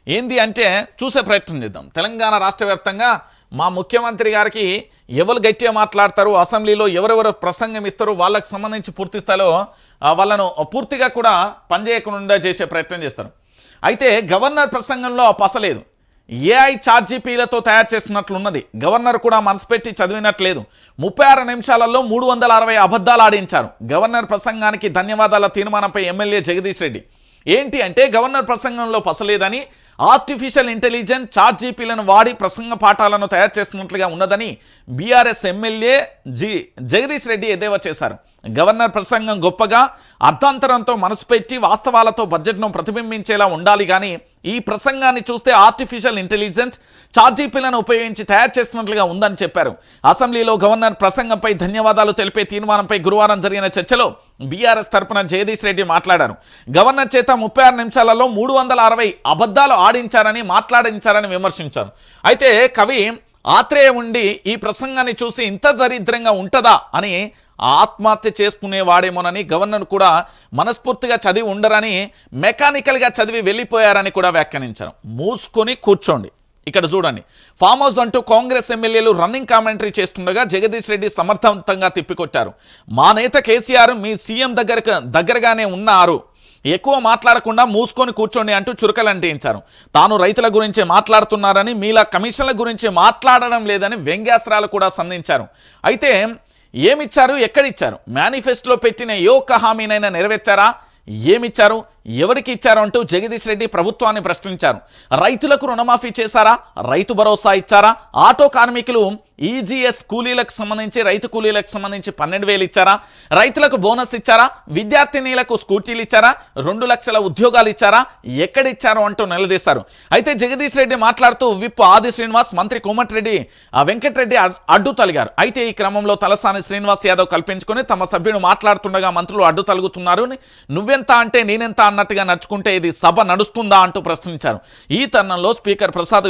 ఏంది అంటే చూసే ప్రయత్నం చేద్దాం. తెలంగాణ రాష్ట్ర వ్యాప్తంగా మా ముఖ్యమంత్రి గారికి ఎవరు గట్టిగా మాట్లాడతారు, అసెంబ్లీలో ఎవరెవరు ప్రసంగం ఇస్తారు, వాళ్ళకి సంబంధించి పూర్తి స్థాయిలో వాళ్ళను పూర్తిగా కూడా పనిచేయకుండా చేసే ప్రయత్నం చేస్తారు. అయితే గవర్నర్ ప్రసంగంలో పసలేదు. ఏఐ చార్జీపీలతో తయారు చేసినట్లున్నది. గవర్నర్ కూడా మనసు పెట్టి చదివినట్లేదు. 36 నిమిషాలలో 360 అబద్ధాలు ఆడించారు. గవర్నర్ ప్రసంగానికి ధన్యవాదాల తీర్మానంపై ఎమ్మెల్యే జగదీష్ రెడ్డి ఏంటి అంటే గవర్నర్ ప్రసంగంలో పసలేదని, ఆర్టిఫిషియల్ ఇంటెలిజెన్స్ చార్జీపీలను వాడి ప్రసంగ పాఠాలను తయారు చేస్తున్నట్లుగా ఉన్నదని బీఆర్ఎస్ ఎమ్మెల్యే జగదీష్ రెడ్డి ఎద్దేవా చేశారు. గవర్నర్ ప్రసంగం గొప్పగా అర్థాంతరంతో మనసు పెట్టి వాస్తవాలతో బడ్జెట్ను ప్రతిబింబించేలా ఉండాలి, కానీ ఈ ప్రసంగాన్ని చూస్తే ఆర్టిఫిషియల్ ఇంటెలిజెన్స్ చార్జీపీలను ఉపయోగించి తయారు చేస్తున్నట్లుగా ఉందని చెప్పారు. అసెంబ్లీలో గవర్నర్ ప్రసంగంపై ధన్యవాదాలు తెలిపే తీర్మానంపై గురువారం జరిగిన చర్చలో బీఆర్ఎస్ తరపున జగదీష్ రెడ్డి మాట్లాడారు. గవర్నర్ చేత 36 నిమిషాలలో 360 అబద్ధాలు మాట్లాడించారని విమర్శించారు. అయితే కవి ఆత్రేయ ఉండి ఈ ప్రసంగాన్ని చూసి ఇంత దరిద్రంగా ఉంటుందా అని ఆత్మహత్య చేసుకునేవాడేమోనని, గవర్నర్ కూడా మనస్ఫూర్తిగా చదివి ఉండరని, మెకానికల్గా చదివి వెళ్ళిపోయారని కూడా వ్యాఖ్యానించారు. మూసుకొని కూర్చోండి. ఇక్కడ చూడండి, ఫామ్ హౌస్ అంటూ కాంగ్రెస్ ఎమ్మెల్యేలు రన్నింగ్ కామెంటరీ చేస్తుండగా జగదీష్ రెడ్డి సమర్థవంతంగా తిప్పికొట్టారు. మా నేత కేసీఆర్ మీ సీఎం దగ్గరగానే ఉన్నారు, ఎక్కువ మాట్లాడకుండా మూసుకొని కూర్చోండి అంటూ చురకలు అంటించారు. తాను రైతుల గురించి మాట్లాడుతున్నారని, మీలా కమిషన్ల గురించి మాట్లాడడం లేదని వ్యంగ్యాస్త్రాలు కూడా సంధించారు. అయితే ఏమిచ్చారు, ఎక్కడిచ్చారు? మేనిఫెస్టోలో పెట్టిన ఏ ఒక్క హామీనైనా నెరవేర్చారా? ఏమిచ్చారు, ఎవరికి ఇచ్చారు అంటూ జగదీష్ రెడ్డి ప్రభుత్వాన్ని ప్రశ్నించారు. రైతులకు రుణమాఫీ చేశారా? రైతు భరోసా ఇచ్చారా? ఆటో కార్మికులు ఈజీఎస్ కూలీలకు సంబంధించి, రైతు కూలీలకు సంబంధించి 12,000 ఇచ్చారా? రైతులకు బోనస్ ఇచ్చారా? విద్యార్థినీలకు స్కూటీలు ఇచ్చారా? 2 లక్షల ఉద్యోగాలు ఇచ్చారా? ఎక్కడిచ్చారు అంటూ నిలదీశారు. అయితే జగదీష్ రెడ్డి మాట్లాడుతూ విప్ ఆది శ్రీనివాస్, మంత్రి కోమటిరెడ్డి వెంకటరెడ్డి అడ్డు తలిగారు. అయితే ఈ క్రమంలో తలసాని శ్రీనివాస్ యాదవ్ కల్పించుకొని తమ సభ్యుడు మాట్లాడుతుండగా మంత్రులు అడ్డు తలుగుతున్నారు, నువ్వెంత అంటే నేనెంత అన్నట్టుగా నడుచుకుంటే ఇది సభ నడుస్తుందా అంటూ ప్రశ్నించారు. ఈ తరుణంలో స్పీకర్ ప్రసాద్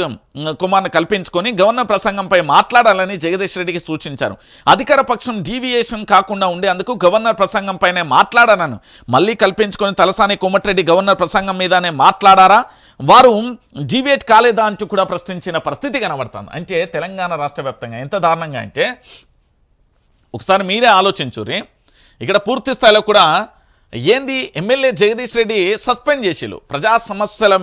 కుమార్ను కల్పించుకొని గవర్నర్ ప్రసంగంపై మాట్లాడాలని జగదీష్ రెడ్డికి సూచించారు. అధికార పక్షం డీవియేషన్ కాకుండా ఉండేందుకు గవర్నర్ ప్రసంగంపైనే మాట్లాడానను మళ్ళీ కల్పించుకొని తలసాని కోమటిరెడ్డి గవర్నర్ ప్రసంగం మీదనే మాట్లాడారా, వారు డీవియేట్ కాలేదా అంటూ కూడా ప్రశ్నించిన పరిస్థితి కనబడుతుంది. అంటే తెలంగాణ రాష్ట్ర వ్యాప్తంగా ఎంత దారుణంగా అంటే ఒకసారి మీరే ఆలోచించుర్రి. ఇక్కడ పూర్తి స్థాయిలో కూడా ఏంది, ఎమ్మెల్యే జగదీష్ రెడ్డి సస్పెండ్ చేసిలు, ప్రజా సమస్యలు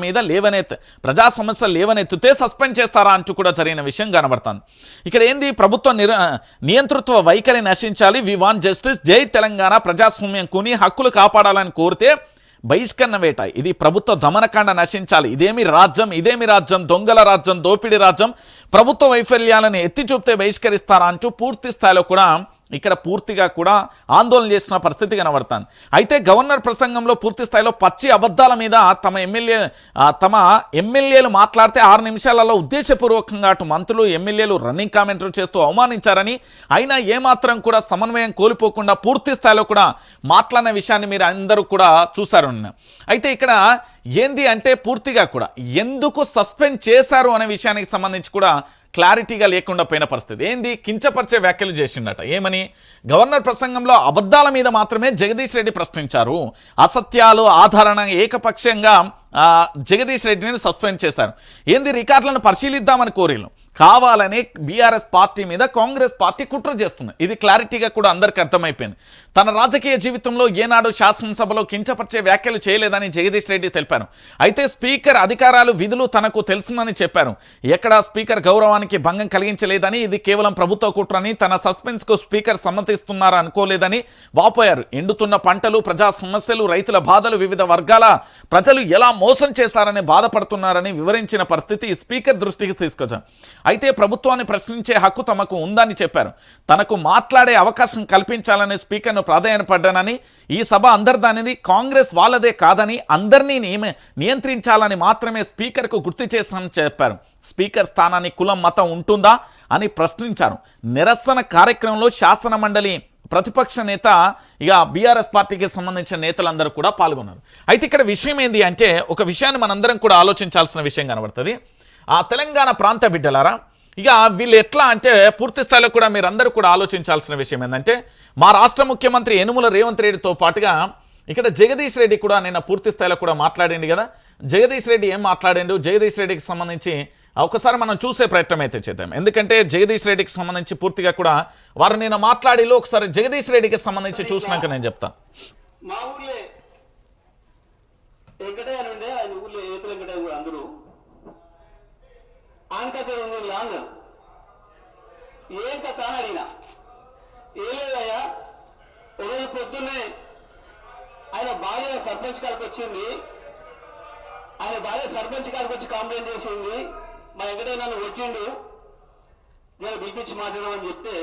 లేవనెత్తితే సస్పెండ్ చేస్తారా అంటూ కూడా జరిగిన విషయం కనబడుతుంది. ఇక్కడ ఏంది, ప్రభుత్వ నియంతృత్వ వైఖరి నశించాలి, వి వాంట్ జస్టిస్, జై తెలంగాణ, ప్రజాస్వామ్యం కొని హక్కులు కాపాడాలని కోరితే బహిష్కరణ వేట, ఇది ప్రభుత్వ దమనకాండ నశించాలి, ఇదేమి రాజ్యం, దొంగల రాజ్యం, దోపిడీ రాజ్యం, ప్రభుత్వ వైఫల్యాలను ఎత్తి చూపితే బహిష్కరిస్తారా అంటూ పూర్తి స్థాయిలో కూడా ఇక్కడ పూర్తిగా కూడా ఆందోళన చేసిన పరిస్థితి కనబడుతుంది. అయితే గవర్నర్ ప్రసంగంలో పూర్తి స్థాయిలో పచ్చి అబద్ధాల మీద తమ ఎమ్మెల్యేలు మాట్లాడితే 6 నిమిషాలలో ఉద్దేశపూర్వకంగా అటు మంత్రులు ఎమ్మెల్యేలు రన్నింగ్ కామెంటరీ చేస్తూ అవమానించారని, అయినా ఏమాత్రం కూడా సమన్వయం కోల్పోకుండా పూర్తి స్థాయిలో కూడా మాట్లాడిన విషయాన్ని మీరు అందరూ కూడా చూశారు. అయితే ఇక్కడ ఏంది అంటే పూర్తిగా కూడా ఎందుకు సస్పెండ్ చేశారు అనే విషయానికి సంబంధించి కూడా క్లారిటీగా లేకుండా పోయిన పరిస్థితి. ఏంది, కించపరిచే వ్యాఖ్యలు చేసిండట. ఏమని, గవర్నర్ ప్రసంగంలో అబద్ధాల మీద మాత్రమే జగదీష్ రెడ్డి ప్రశ్నించారు, అసత్యాలు ఆధారణ ఏకపక్షంగా జగదీష్ రెడ్డిని సస్పెండ్ చేశారు. ఏంది, రికార్డులను పరిశీలిద్దామని కోరిలు, కావాలని బీఆర్ఎస్ పార్టీ మీద కాంగ్రెస్ పార్టీ కుట్ర చేస్తుంది. ఇది క్లారిటీగా కూడా అందరికీ అర్థమైపోయింది. తన రాజకీయ జీవితంలో ఏనాడు శాసనసభలో కించపరిచే వ్యాఖ్యలు చేయలేదని జగదీష్ రెడ్డి తెలిపారు. అయితే స్పీకర్ అధికారాలు విధులు తనకు తెలుసునని చెప్పారు. ఎక్కడా స్పీకర్ గౌరవానికి భంగం కలిగించలేదని, ఇది కేవలం ప్రభుత్వ కుట్రని, తన సస్పెన్స్కు స్పీకర్ సమ్మతిస్తున్నారా అనుకోలేదని వాపోయారు. ఎండుతున్న పంటలు, ప్రజా సమస్యలు, రైతుల బాధలు, వివిధ వర్గాల ప్రజలు ఎలా మోసం చేశారని బాధపడుతున్నారని వివరించిన పరిస్థితి స్పీకర్ దృష్టికి తీసుకొచ్చారు. అయితే ప్రభుత్వాన్ని ప్రశ్నించే హక్కు తమకు ఉందని చెప్పారు. తనకు మాట్లాడే అవకాశం కల్పించాలని స్పీకర్ను ప్రాధాన్యపడ్డానని, ఈ సభ అందరిదానిది, కాంగ్రెస్ వాళ్ళదే కాదని, అందరినీ నియంత్రించాలని మాత్రమే స్పీకర్కు గుర్తు చేశానని చెప్పారు. స్పీకర్ స్థానాన్ని కులం మతం ఉంటుందా అని ప్రశ్నించారు. నిరసన కార్యక్రమంలో శాసన మండలి ప్రతిపక్ష నేత ఇక బీఆర్ఎస్ పార్టీకి సంబంధించిన నేతలందరూ కూడా పాల్గొన్నారు. అయితే ఇక్కడ విషయం ఏంటి అంటే, ఒక విషయాన్ని మనందరం కూడా ఆలోచించాల్సిన విషయం కనబడుతుంది. ఆ తెలంగాణ ప్రాంత బిడ్డలారా, ఇక వీళ్ళు ఎట్లా అంటే పూర్తి స్థాయిలో కూడా మీరందరూ కూడా ఆలోచించాల్సిన విషయం ఏంటంటే, మా రాష్ట్ర ముఖ్యమంత్రి యనుమల రేవంత్ రెడ్డితో పాటుగా ఇక్కడ జగదీష్ రెడ్డి కూడా నిన్న పూర్తి స్థాయిలో కూడా మాట్లాడిండు కదా. జగదీష్ రెడ్డి ఏం మాట్లాడిండు, జగదీష్ రెడ్డికి సంబంధించి ఒకసారి మనం చూసే ప్రయత్నం అయితే చేద్దాం. ఎందుకంటే జగదీష్ రెడ్డికి సంబంధించి పూర్తిగా కూడా వారు నేను మాట్లాడిలో ఒకసారి జగదీష్ రెడ్డికి సంబంధించి చూసినాక నేను చెప్తా. మా ఊర్లో వెంకటయ్య ఉండే, ఆయన ఊర్లో ఏత వెంకటయ్య కూడా అందరూ ఆనకథ లాంగ్ ఏం కథ అని అడిగిన, ఏం లేదయ్యా, రోజు పొద్దున్నే ఆయన భార్య సర్పంచ్ కాడికి వచ్చింది, ఆయన భార్య సర్పంచ్ కాడికి వచ్చి కంప్లైంట్ చేసింది, మా వెంకటయ్య నన్ను కొట్టిండు, నేను పిలిపించి మాట్లాడమని చెప్తే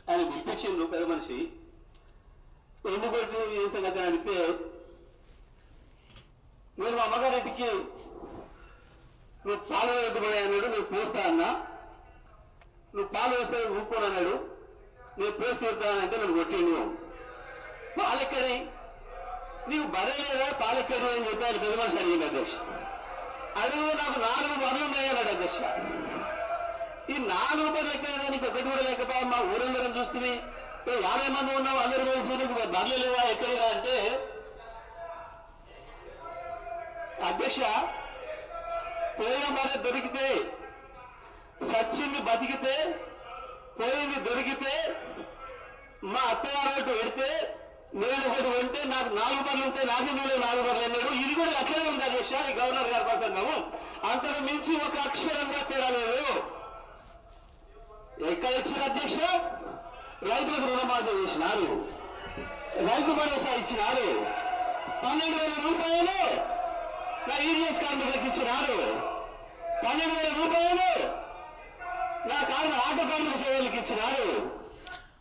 ఆయన పిలిపించిండు పెద్ద మనిషి. ఎందుకు కొట్టి ఏం సంగతి అడిగితే, నేను మా అమ్మగారింటికి నువ్వు పాలు వేయబడి అన్నాడు, నువ్వు పోస్తా అన్నా, నువ్వు పాలు వేస్తే ఊపుకోను అన్నాడు, నేను పోసి తీరుతానంటే నన్ను కొట్టిండు. పాలెక్కడి, నీవు బరలేదా పాలెక్కడి అని చెప్పి ఆయన పెద్ద మనిషి అడిగింది అధ్యక్ష. అడుగు, నాకు 4 బర్రెలు ఉన్నాయన్నాడు అధ్యక్ష. ఈ 4 బర్రెలు ఎక్కడానికి ఒకటి కూడా లేకపోతే మా ఊరందరం చూస్తుంది, 50 మంది ఉన్నావు, అందరూ కలిసి నీకు బర్రెలు లేవా ఎక్కడిగా అంటే, అధ్యక్ష పోయిన బర్రె దొరికితే, సచ్చింది బతికితే, పోయింది దొరికితే, మా అత్తగారు పెడితే నేను ఒకటి ఉంటే నాకు 4 బర్రెలు ఉంటే నాకు 4 బర్రెలు అన్నాడు. ఇది కూడా అట్లనే ఉంది అధ్యక్ష, ఈ గవర్నర్ గారి ప్రసంగము. అంతకు మించి ఒక అక్షరంగా తేడాలేదు. ఎక్కడ ఇచ్చిన అధ్యక్ష, రైతులకు రుణమాఫీ చేసినారు, రైతు భరోసా ఇచ్చినారు, 12,000 రూపాయలు నా ఈడిఎస్ కార్మికులకు ఇచ్చినారు, 12,000 రూపాయలు నా ఆటో కార్మిక సేవలకు ఇచ్చినారు.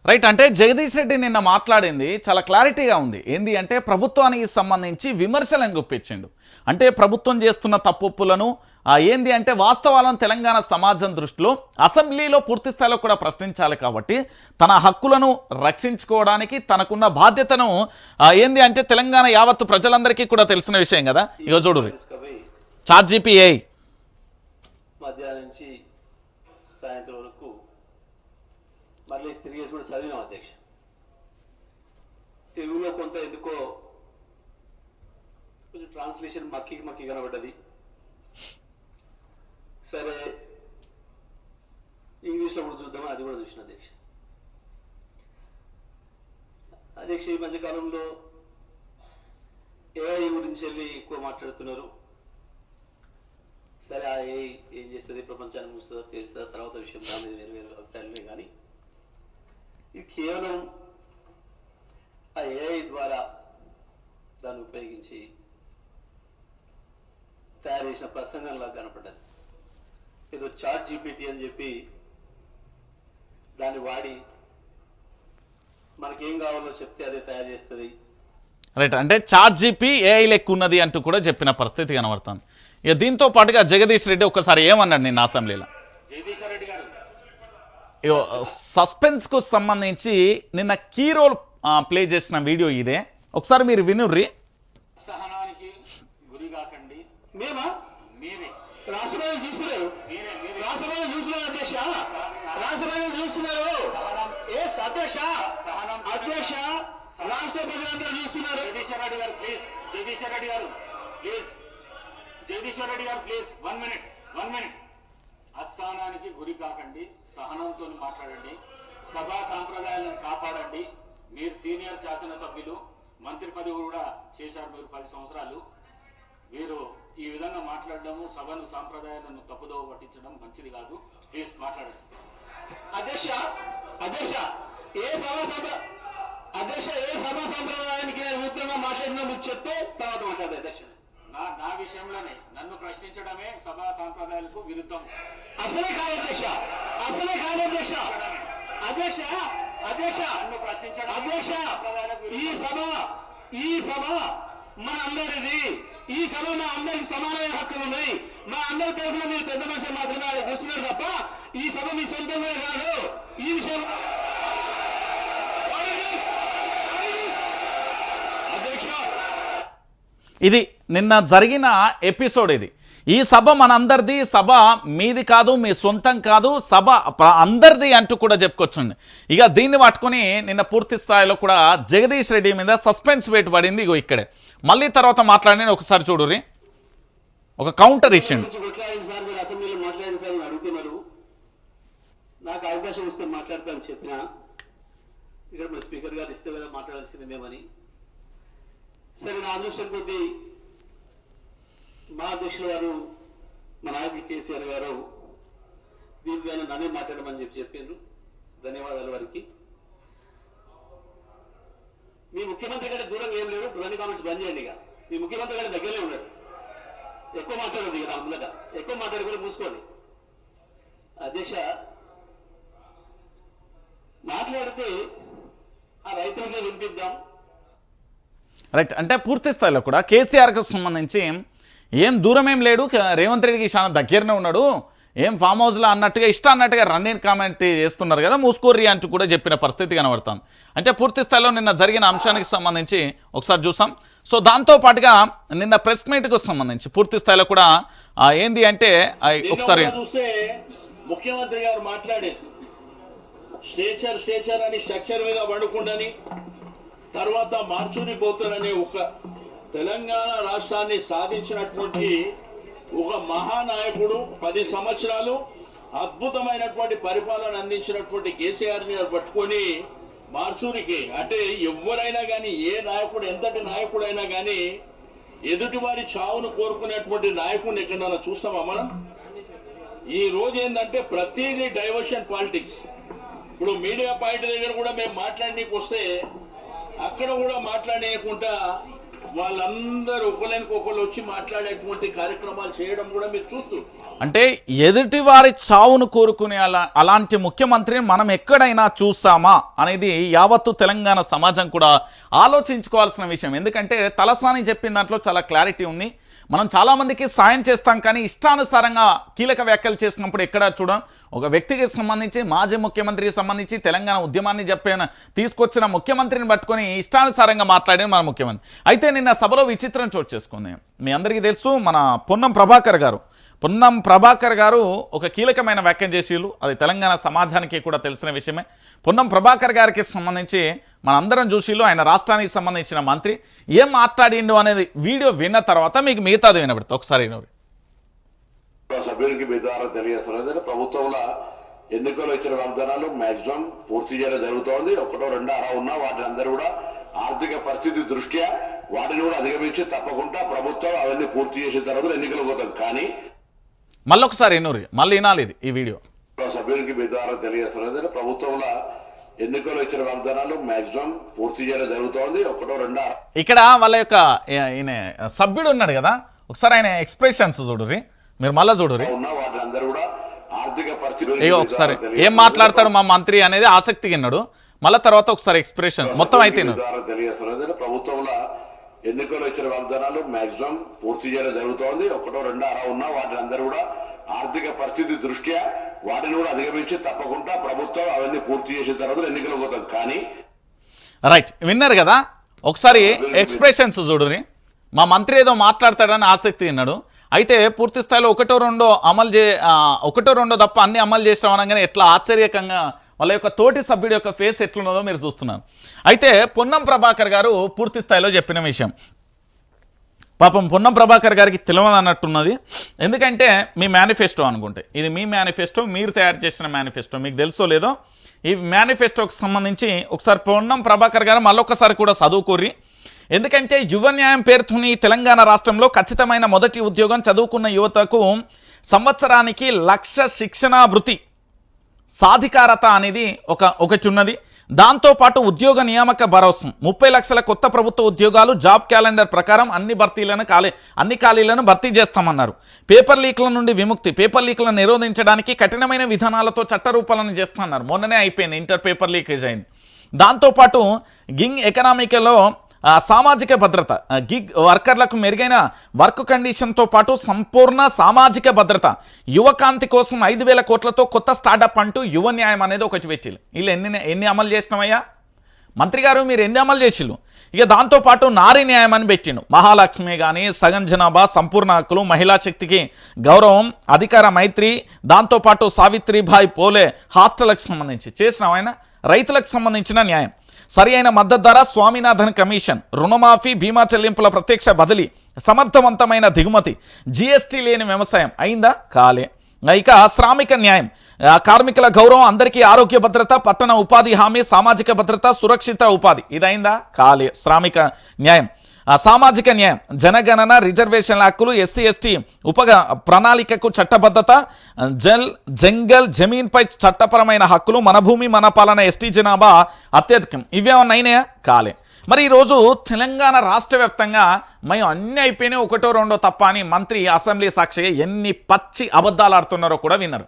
రైట్, అంటే జగదీష్ రెడ్డి నిన్న మాట్లాడింది చాలా క్లారిటీగా ఉంది. ఏంది అంటే ప్రభుత్వానికి సంబంధించి విమర్శలను గుప్పించిండు. అంటే ప్రభుత్వం చేస్తున్న తప్పులను ఏంది అంటే వాస్తవాలను తెలంగాణ సమాజం దృష్టిలో అసెంబ్లీలో పూర్తి స్థాయిలో కూడా ప్రశ్నించాలి. కాబట్టి తన హక్కులను రక్షించుకోవడానికి తనకున్న బాధ్యతను ఏంది అంటే తెలంగాణ యావత్తు ప్రజలందరికీ కూడా తెలిసిన విషయం కదా. ఇగో చూడు, ChatGPT మధ్యాహ్నం నుంచి సాయంత్రం వరకు మళ్ళీ తిరిగేసి కూడా చదివినాం అధ్యక్ష. తెలుగులో కొంత ఎందుకో కొంచెం ట్రాన్స్లేషన్ మక్కి కనబడ్డది. సరే ఇంగ్లీష్లో కూడా చూద్దామని అది కూడా చూసిన అధ్యక్ష. అధ్యక్ష ఈ మధ్యకాలంలో ఏఐ గురించి వెళ్ళి ఎక్కువ మాట్లాడుతున్నారు. సరే ఆ ఏఐ ఏం చేస్తుంది, ప్రపంచాన్ని మూస్తుందో చేస్తుందో తర్వాత విషయం, దాని మీద వేరు వేరు అభిప్రాయాలే. కానీ ఇది కేవలం ఆ ఏఐ ద్వారా దాన్ని ఉపయోగించి తయారు చేసిన ప్రసంగంలా కనపడ్డది. ఏదో ChatGPT అని చెప్పి దాన్ని వాడి మనకేం కావాలో చెప్తే అదే తయారు చేస్తుంది. రైట్, అంటే ChatGPT AI లెక్క ఉన్నది అంటూ కూడా చెప్పిన పరిస్థితి కనబడుతుంది. ఇక దీంతో పాటుగా జగదీష్ రెడ్డి ఒకసారి ఏమన్నాడు నిన్న అసెంబ్లీలో, సస్పెన్స్కు సంబంధించి నిన్న కీ రోల్ ప్లే చేసిన వీడియో ఇదే. ఒకసారి మీరు వినుర్రి. సహనానికి గురి కాకండి. మేమా మీరే రాష్ట్రపతి చూస్తున్నారు, రాష్ట్రపతి చూస్తున్నారు అధ్యక్ష, రాష్ట్రపతి చూస్తున్నారు. ఏ అధ్యక్ష అధ్యక్ష రాష్ట్రపతి అందరూ చూస్తున్నారు. జగదీశ్వర్ రెడ్డి గారు ప్లీజ్, జగదీశ్వర్ రెడ్డి గారు ప్లీజ్, జగదీశ్వర్ రెడ్డి గారు ప్లీజ్ 1 minute అస్థానానికి గురి కాకండి, సహనంతో మాట్లాడండి, సభా సాంప్రదాయాలను కాపాడండి. మీరు సీనియర్ శాసనసభ్యులు, మంత్రి పదవి కూడా చేశారు మీరు 10 సంవత్సరాలు. మీరు ఈ విధంగా మాట్లాడడము, సభను సాంప్రదాయాలను తప్పుదోవ పట్టించడం మంచిది కాదు. ప్లీజ్ మాట్లాడండి. అధ్యక్ష అధ్యక్ష ఏ సభా సంప్రదాయానికి నేను విరుద్ధంగా మాట్లాడినా మీరు చెప్తే తర్వాత మాట్లాడదు అధ్యక్ష. నా విషయంలోనే నన్ను ప్రశ్నించడమే సభా సాంప్రదాయాలకు విరుద్ధం. అసలే కాదు అధ్యక్ష, అసలే కాదు అధ్యక్ష. అధ్యక్ష అధ్యక్ష నన్ను ప్రశ్నించడం అధ్యక్ష సాంప్రదాయాలకు ఈ సభ మన అందరిది. ఈ సభ మా అందరికి సమానమైన హక్కులు ఉన్నాయి. మా అందరి తరఫున మీరు పెద్ద మనుషులు మాత్రమే ఆయన కూర్చున్నారు తప్ప ఈ సభ మీ సొంతంగా కాదు. ఈ విషయం అధ్యక్ష ఇది నిన్న జరిగిన ఎపిసోడ్. ఇది ఈ సభ మనందరిది, సభ మీది కాదు, మీ సొంతం కాదు, సభ అందరిది అంటూ కూడా చెప్పుకొచ్చండి. ఇక దీన్ని పట్టుకొని నిన్న పూర్తి స్థాయిలో కూడా జగదీష్ రెడ్డి మీద సస్పెన్స్ వేటు పడింది. ఇగో ఇక్కడే మళ్ళీ తర్వాత మాట్లాడి ఒకసారి చూడుర్రి, ఒక కౌంటర్ ఇచ్చిండు. అసెంబ్లీలో మాట్లాడిన సార్ అడుగుతున్నారు, నాకు అవకాశం ఇస్తే మాట్లాడతానని చెప్పిన ఇక్కడ మన స్పీకర్ గారు ఇస్తే కదా మాట్లాడాల్సింది మేమని. సరే, నా అదృష్టం కొద్దీ మా అధ్యక్షులు గారు, మా నాయకులు కేసీఆర్ గారు దీనిపై నన్నే మాట్లాడమని చెప్పారు. ధన్యవాదాలు వారికి. మీ ముఖ్యమంత్రి గారి దూరంగా ఏం లేడు, డ్రోన్ కామెంట్స్ బంద్ చేయండి. ఇక మీ ముఖ్యమంత్రి గారి దగ్గరనే ఉన్నాడు. ఎక్కువ మాట్లాడదు, ఇక నా ముందట ఎక్కువ మాట్లాడుకుని మూసుకోండి. అధ్యక్ష, మాట్లాడితే ఆ రైతులకే వినిపిద్దాం. రైట్, అంటే పూర్తి స్థాయిలో కూడా కేసీఆర్కి సంబంధించి ఏం దూరం ఏం లేడు, రేవంత్ రెడ్డికి చాలా దగ్గరనే ఉన్నాడు, ఏం ఫామ్ హౌస్లో అన్నట్టుగా అన్నట్టుగా రన్నింగ్ కామెంట్ చేస్తున్నారు కదా, మూసుకోర్రి అంటూ కూడా చెప్పిన పరిస్థితి కనబడుతుంది. అంటే పూర్తి స్థాయిలో నిన్న జరిగిన అంశానికి సంబంధించి ఒకసారి చూసాం. సో దాంతో పాటుగా నిన్న ప్రెస్ మీట్కు సంబంధించి పూర్తి స్థాయిలో కూడా ఏంది అంటే ఒకసారి చూస్తే ముఖ్యమంత్రి గారు మాట్లాడేది స్ట్రేచర్ అని స్ట్రక్చర్ మీద పడుకుండని, తర్వాత మార్చుని పోతారనే ఒక తెలంగాణ రాష్ట్రాన్ని సాధించినటువంటి ఒక మహానాయకుడు, 10 సంవత్సరాలు అద్భుతమైనటువంటి పరిపాలన అందించినటువంటి కేసీఆర్ గారు పట్టుకొని మార్చూరికి, అంటే ఎవరైనా కానీ, ఏ నాయకుడు ఎంతటి నాయకుడైనా కానీ ఎదుటి వారి చావును కోరుకునేటువంటి నాయకుడిని ఎక్కడైనా చూస్తామా మనం? ఈ రోజు ఏంటంటే ప్రతిదీ డైవర్షన్ పాలిటిక్స్. ఇప్పుడు మీడియా పాయింట్ దగ్గర కూడా మేము మాట్లాడనీకి వస్తే అక్కడ కూడా మాట్లాడేయకుండా వాళ్ళందరూ ఒకరికి వచ్చి మాట్లాడేటువంటి కార్యక్రమాలు చేయడం కూడా మీరు చూస్తూ, అంటే ఎదుటి వారి చావును కోరుకునే అలాంటి ముఖ్యమంత్రిని మనం ఎక్కడైనా చూసామా అనేది యావత్తు తెలంగాణ సమాజం కూడా ఆలోచించుకోవాల్సిన విషయం. ఎందుకంటే తలసాని చెప్పిన దాంట్లో చాలా క్లారిటీ ఉంది. మనం చాలామందికి సాయం చేస్తాం, కానీ ఇష్టానుసారంగా కీలక వ్యాఖ్యలు చేసినప్పుడు ఎక్కడ చూడం. ఒక వ్యక్తికి సంబంధించి, మాజీ ముఖ్యమంత్రికి సంబంధించి, తెలంగాణ ఉద్యమాన్ని తీసుకొచ్చిన ముఖ్యమంత్రిని పట్టుకొని ఇష్టానుసారంగా మాట్లాడిన మన ముఖ్యమంత్రి. అయితే నిన్న సభలో విచిత్రం చోటు చేసుకుంది. మీ అందరికీ తెలుసు, మన పొన్నం ప్రభాకర్ గారు ఒక కీలకమైన వ్యాఖ్య చేసిళ్ళు. అది తెలంగాణ సమాజానికి కూడా తెలిసిన విషయమే. పొన్నం ప్రభాకర్ గారికి సంబంధించి మనందరం చూసిళ్ళు. ఆయన రాష్ట్రానికి సంబంధించిన మంత్రి ఏం మాట్లాడిండు అనేది వీడియో విన్న తర్వాత మీకు మిగతాది వినబడుతుంది. ఒకసారి సభ్యులకి మీ ద్వారా తెలియజేస్తున్నది, ప్రభుత్వంలో ఎన్నికలు ఇచ్చిన వాగ్దానాలు మాక్సిమం పూర్తి చేయడం జరుగుతోంది. 1, 2 అలా ఉన్నా వాటిని అందరూ కూడా ఆర్థిక పరిస్థితి దృష్ట్యా వాటిని కూడా అధిగమించి తప్పకుండా ప్రభుత్వం అవన్నీ పూర్తి చేసిన తర్వాత ఎన్నికలు పోతాం. కానీ మళ్ళొకసారి మళ్ళీ వినాలి ఈ వీడియో. సభ్యులకి మీ ద్వారా తెలియజేస్తున్నది, ప్రభుత్వంలో ఎన్నికలు ఇచ్చిన వాగ్దానాలు మాక్సిమం పూర్తి చేయడం జరుగుతోంది. 1, 2 ఇక్కడ వాళ్ళ యొక్క ఈయన సభ్యుడు ఉన్నాడు కదా, ఒకసారి ఆయన ఎక్స్ప్రెషన్స్ చూడుర్రి, మీరు మళ్ళీ చూడుర్రి. ఉన్నా వాటిని అందరూ కూడా ఆర్థిక పరిస్థితి ఒకసారి ఏం మాట్లాడతాడు మా మంత్రి అనేది ఆసక్తిగా విన్నాడు. మళ్ళీ తర్వాత ఒకసారి ఎక్స్ప్రెషన్ మొత్తం అయితే తెలియజేస్తున్నది, ప్రభుత్వంలో ఎన్నికలు ఇచ్చిన వాగ్దానాలు మాక్సిమం పూర్తి చేయడం జరుగుతోంది. 1, 2 అలా ఉన్నా వాటిని అందరూ కూడా ఆర్థిక పరిస్థితి దృష్ట్యా వాటిని కూడా అధిగమించి తప్పకుండా ప్రభుత్వం అవన్నీ పూర్తి చేసిన తర్వాత ఎన్నికలు పోతాం. కానీ రైట్, విన్నారు కదా, ఒకసారి ఎక్స్ప్రెషన్స్ చూడుని. మా మంత్రి ఏదో మాట్లాడతాడని ఆసక్తి విన్నాడు. అయితే పూర్తి స్థాయిలో 1, 2 తప్ప అన్ని అమలు చేసిన అనగానే ఎట్లా ఆశ్చర్యకంగా వాళ్ళ యొక్క తోటి సభ్యుడి యొక్క ఫేస్ ఎట్లున్నదో మీరు చూస్తున్నారు. అయితే పొన్నం ప్రభాకర్ గారు పూర్తి స్థాయిలో చెప్పిన విషయం, పాపం పొన్నం ప్రభాకర్ గారికి తెలియదు అన్నట్టున్నది. ఎందుకంటే మీ మేనిఫెస్టో అనుకుంటే ఇది మీ మేనిఫెస్టో, మీరు తయారు చేసిన మేనిఫెస్టో, మీకు తెలుసో లేదో ఈ మేనిఫెస్టోకి సంబంధించి ఒకసారి పొన్నం ప్రభాకర్ గారు మళ్ళొకసారి కూడా చదువుకోర్రి. ఎందుకంటే యువ న్యాయం పేరుతోని తెలంగాణ రాష్ట్రంలో ఖచ్చితమైన మొదటి ఉద్యోగం చదువుకున్న యువతకు సంవత్సరానికి 1,00,000 శిక్షణా వృత్తి సాధికారత అనేది ఒకటి ఉన్నది. దాంతోపాటు ఉద్యోగ నియామక భరోసా 30 లక్షల కొత్త ప్రభుత్వ ఉద్యోగాలు జాబ్ క్యాలెండర్ ప్రకారం అన్ని ఖాళీలను భర్తీ చేస్తామన్నారు. పేపర్ లీక్ల నుండి విముక్తి, పేపర్ లీక్లను నిరోధించడానికి కఠినమైన విధానాలతో చట్టరూపాలను చేస్తున్నారు. మొన్ననే అయిపోయింది, ఇంటర్ పేపర్ లీకేజ్ అయింది. దాంతోపాటు గింగ్ ఎకనామికలో సామాజిక భద్రత, గిగ్ వర్కర్లకు మెరుగైన వర్క్ కండిషన్తో పాటు సంపూర్ణ సామాజిక భద్రత, యువకాంతి కోసం 5,000 కోట్లతో కొత్త స్టార్టప్ అంటూ యువ న్యాయం అనేది ఒకటి పెట్టిల్లు. వీళ్ళు ఎన్ని అమలు చేసినామయ్యా మంత్రి గారు, మీరు ఎన్ని అమలు చేసిల్లు? ఇక దాంతోపాటు నారీ న్యాయం అని పెట్టిండు. మహాలక్ష్మి కానీ, సగం జనాభా, సంపూర్ణ హక్కులు, మహిళా శక్తికి గౌరవం, అధికార మైత్రి, దాంతోపాటు సావిత్రిబాయి పోలే హాస్టల్కి సంబంధించి చేసినాం. ఆయన రైతులకు సంబంధించిన న్యాయం, సరి అయిన మద్దతు ధర, స్వామినాథన్ కమిషన్, రుణమాఫీ, బీమా చెల్లింపుల ప్రత్యక్ష బదిలీ, సమర్థవంతమైన దిగుమతి, జీఎస్టీ లేని వ్యవసాయం అయిందా? కాలే. ఇక శ్రామిక న్యాయం, కార్మికుల గౌరవం, అందరికీ ఆరోగ్య భద్రత, పట్టణ ఉపాధి హామీ, సామాజిక భద్రత, సురక్షిత ఉపాధి ఇదైందా? కాలే. శ్రామిక న్యాయం. సామాజిక న్యాయం, జనగణన, రిజర్వేషన్ల హక్కులు, ఎస్సీ ఎస్టీ ప్రణాళికకు చట్టబద్ధత, జంగల్ జమీన్పై చట్టపరమైన హక్కులు, మన భూమి మన పాలన, ఎస్టీ జనాభా అత్యధికం ఇవేమన్నా అయినాయా? కాలే. మరి ఈరోజు తెలంగాణ రాష్ట్ర వ్యాప్తంగా మేము అన్నీ అయిపోయినాయి, ఒకటో రెండో తప్ప అని మంత్రి అసెంబ్లీ సాక్షిగా ఎన్ని పచ్చి అబద్ధాలు ఆడుతున్నారో కూడా విన్నారు.